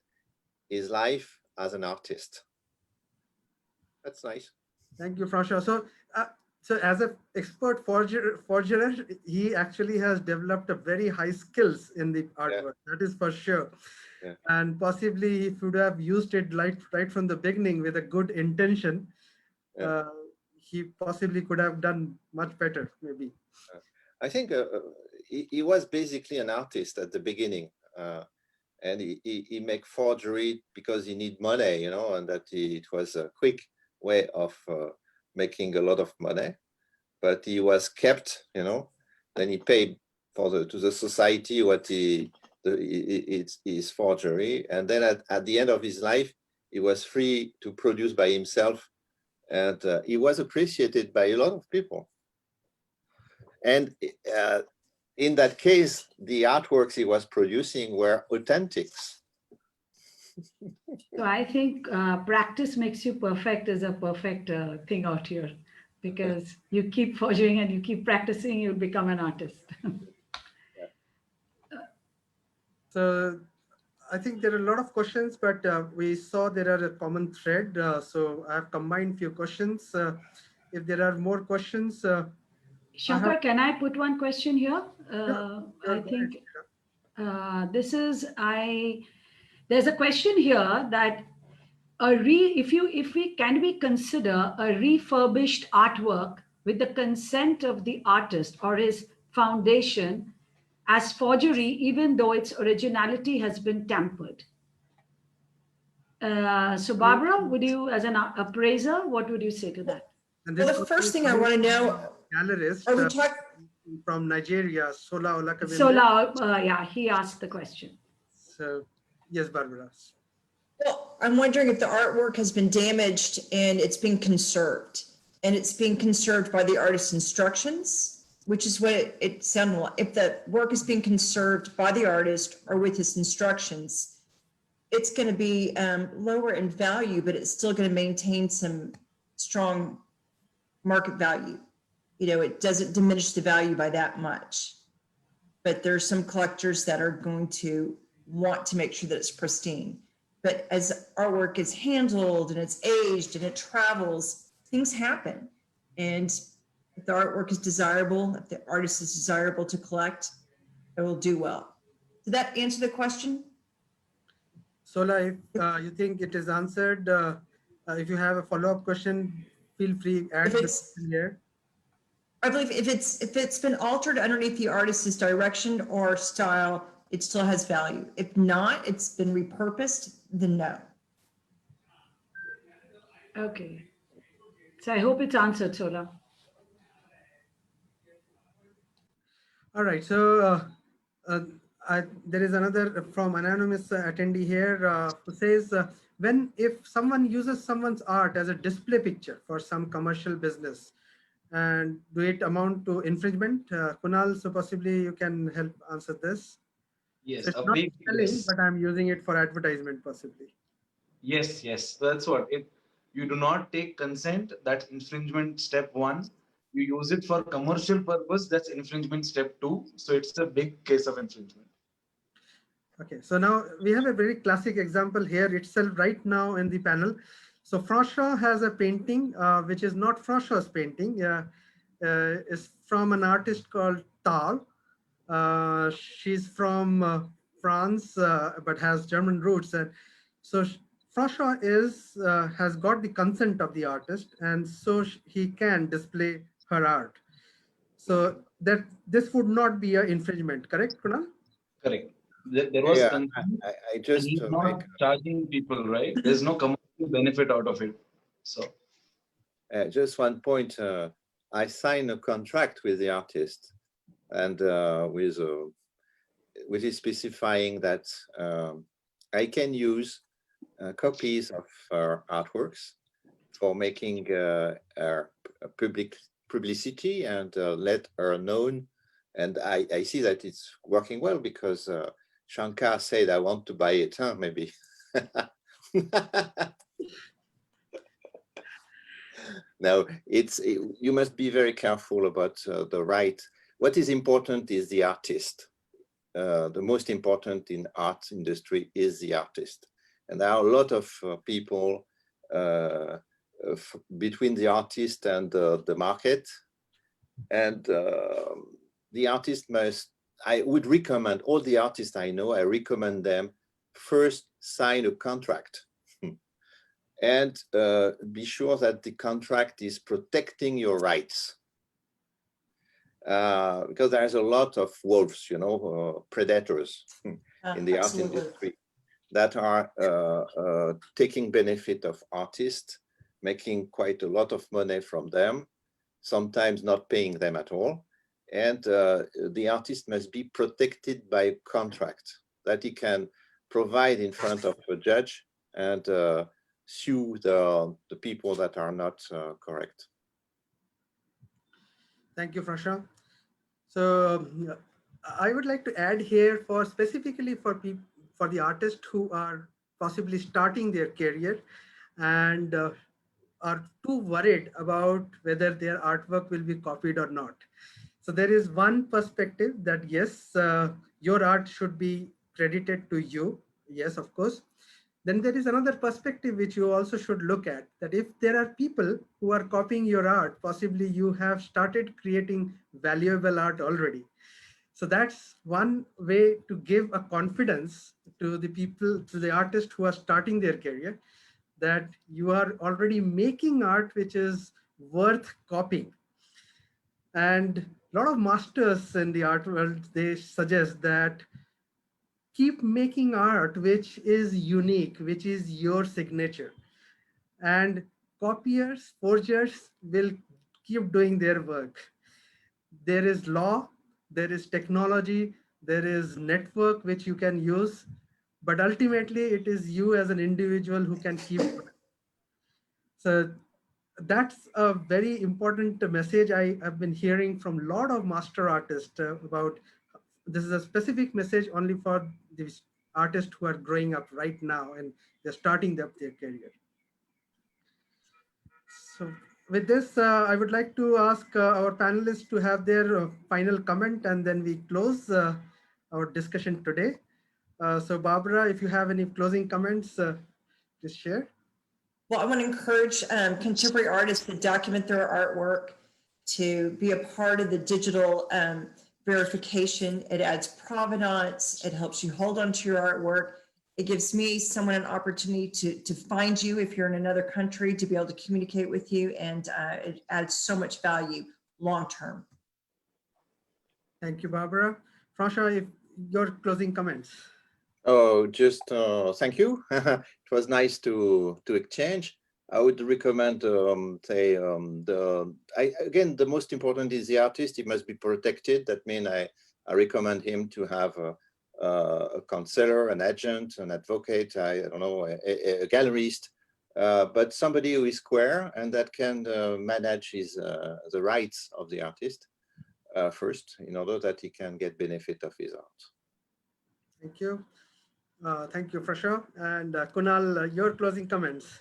his life as an artist. That's nice. Thank you, Prasha. So as an expert forger, he actually has developed a very high skills in the artwork. Yeah. That is for sure. Yeah. And possibly if he would have used it right from the beginning with a good intention, yeah. He possibly could have done much better, maybe. I think he was basically an artist at the beginning. And he make forgery because he need money, you know, and that it was a quick way of making a lot of money. But he was kept, you know, then he paid to the society what his forgery, and then at the end of his life, he was free to produce by himself, and he was appreciated by a lot of people. And in that case, the artworks he was producing were authentic. So I think practice makes you perfect is a perfect thing out here, because you keep forging and you keep practicing, you'll become an artist. So I think there are a lot of questions, but we saw there are a common thread. So I have combined few questions. If there are more questions, Shankar, can I put one question here? Sure, I think this is there's a question here that if we can we consider a refurbished artwork with the consent of the artist or his foundation as forgery, even though its originality has been tampered? So Barbara, would you, as an appraiser, what would you say to that? Well, the first thing I want to know, gallerist from Nigeria, Sola Olakabinde. Sola, yeah, he asked the question. So, yes, Barbara. Well, I'm wondering if the artwork has been damaged and it's being conserved, and it's being conserved by the artist's instructions, which is what it sounded like. If the work is being conserved by the artist or with his instructions, it's going to be lower in value, but it's still going to maintain some strong market value. You know, it doesn't diminish the value by that much. But there's some collectors that are going to want to make sure that it's pristine. But as artwork is handled and it's aged and it travels, things happen. And if the artwork is desirable, if the artist is desirable to collect, it will do well. Did that answer the question? Sola, if you think it is answered, if you have a follow-up question, feel free add If the it's, question here. I believe if it's been altered underneath the artist's direction or style, it still has value. If not, it's been repurposed, then no. Okay. So I hope it's answered, Sola. All right. So uh, there is another from anonymous attendee here who says, if someone uses someone's art as a display picture for some commercial business, and do it amount to infringement? Kunal, so possibly you can help answer this. Yes, So it's a not big selling, yes. but I'm using it for advertisement possibly. Yes, yes, that's what. If you do not take consent, that's infringement step one. You use it for commercial purpose, that's infringement step two. So it's a big case of infringement. Okay, so now we have a very classic example here itself right now in the panel. So François has a painting, which is not François's painting. It's from an artist called Tal. She's from France, but has German roots. And so François has got the consent of the artist, and so he can display her art. So that this would not be an infringement, correct, Kunal? Correct. There was Yeah, consent, I and just he's make not charging people, right? There's no commercial benefit out of it. So just one point. I sign a contract with the artist, and which is specifying that I can use copies of her artworks for making public publicity and let her known. And I see that it's working well because Shankar said, I want to buy it, huh? Maybe. No, you must be very careful about the right. What is important is the artist. The most important in art industry is the artist. And there are a lot of people between the artist and the market. And the artist I would recommend all the artists I know, I recommend them first sign a contract and be sure that the contract is protecting your rights. Because there's a lot of wolves, predators in the art industry that are taking benefit of artists, making quite a lot of money from them, sometimes not paying them at all. And the artist must be protected by contract that he can provide in front of a judge and sue the people that are not correct. Thank you, François. So I would like to add here specifically for the artists who are possibly starting their career and are too worried about whether their artwork will be copied or not. So there is one perspective that yes, your art should be credited to you. Yes, of course. Then there is another perspective which you also should look at, that if there are people who are copying your art, possibly you have started creating valuable art already. So that's one way to give a confidence to the people, to the artists who are starting their career, that you are already making art which is worth copying. And a lot of masters in the art world, they suggest that keep making art which is unique, which is your signature. And copiers, forgers will keep doing their work. There is law, there is technology, there is network which you can use, but ultimately it is you as an individual who can keep. So that's a very important message I have been hearing from a lot of master artists about. This is a specific message only for these artists who are growing up right now and they're starting their career. So with this, I would like to ask our panelists to have their final comment and then we close our discussion today. So Barbara, if you have any closing comments, please share. Well, I want to encourage contemporary artists to document their artwork, to be a part of the digital verification. It adds provenance. It helps you hold on to your artwork. It gives me, someone, an opportunity to find you if you're in another country, to be able to communicate with you, and it adds so much value long term. Thank you, Barbara. François, if your closing comments. Oh, just thank you. It was nice to exchange. I would recommend, again, the most important is the artist. He must be protected. That means I recommend him to have a counselor, an agent, an advocate, I don't know, a gallerist, but somebody who is square and that can manage the rights of the artist first, in order that he can get benefit of his art. Thank you. Thank you, François. And Kunal, your closing comments.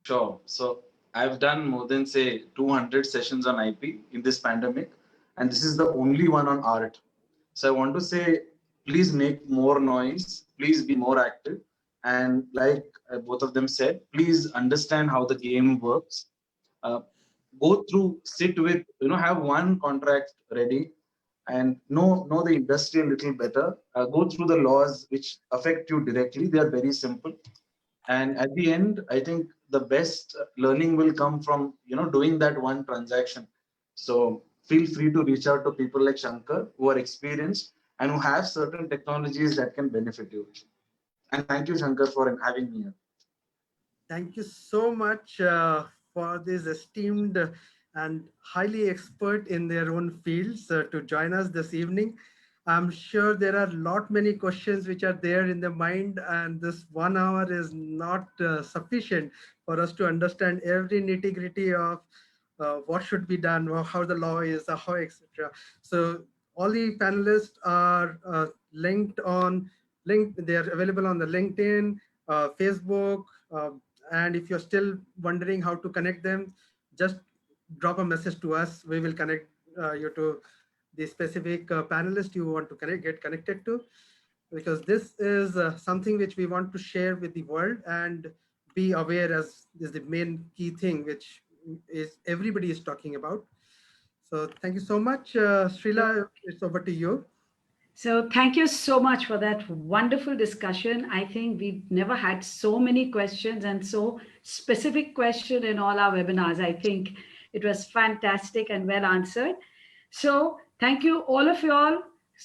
Sure. So I've done more than, say, 200 sessions on IP in this pandemic, and this is the only one on art. So I want to say, please make more noise, please be more active, and like both of them said, please understand how the game works. Go through, sit with, have one contract ready, and know the industry a little better. Go through the laws which affect you directly. They are very simple. And at the end, I think the best learning will come from doing that one transaction. So feel free to reach out to people like Shankar who are experienced and who have certain technologies that can benefit you. And thank you, Shankar, for having me here. Thank you so much for this esteemed and highly expert in their own fields to join us this evening. I'm sure there are many questions which are there in the mind, and this 1 hour is not sufficient for us to understand every nitty-gritty of what should be done, or how the law is, how, etc. So all the panelists are they're available on the LinkedIn, Facebook, and if you're still wondering how to connect them, just drop a message to us. We will connect you to the specific panelist you want to get connected to, because this is something which we want to share with the world and be aware, as is the main key thing which is everybody is talking about. So thank you so much. Srila, it's over to you. So thank you so much for that wonderful discussion. I think we've never had so many questions and so specific question in all our webinars. I think it was fantastic and well answered. So thank you all of you all,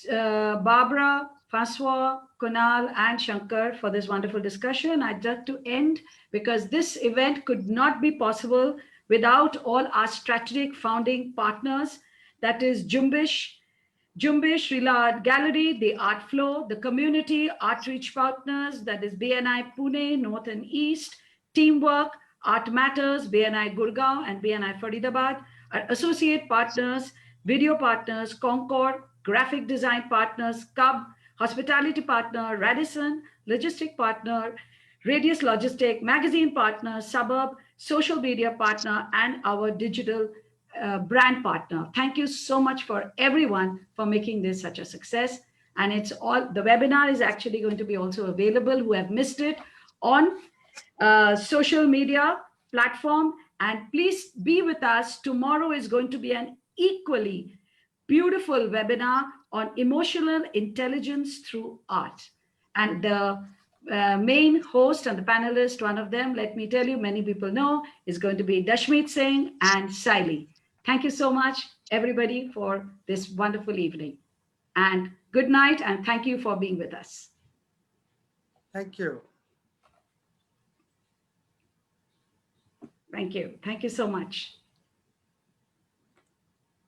Barbara, François, Kunal, and Shankar, for this wonderful discussion. I'd like to end because this event could not be possible without all our strategic founding partners, that is Jumbish, Srila Art Gallery, the Art Flow, the community outreach partners, that is BNI Pune, North and East, Teamwork, Art Matters, BNI Gurgaon and BNI Faridabad, our associate partners, video partners, Concord, graphic design partners, Cub, hospitality partner, Radisson, logistic partner, Radius Logistic, magazine partner, Suburb, social media partner, and our digital brand partner. Thank you so much for everyone for making this such a success. And it's all, the webinar is actually going to be also available who have missed it on social media platform. And please be with us. Tomorrow is going to be an equally beautiful webinar on emotional intelligence through art. And the main host and the panelist, one of them, let me tell you, many people know, is going to be Dashmeet Singh and Saili. Thank you so much, everybody, for this wonderful evening. And good night, and thank you for being with us. Thank you. Thank you. Thank you so much.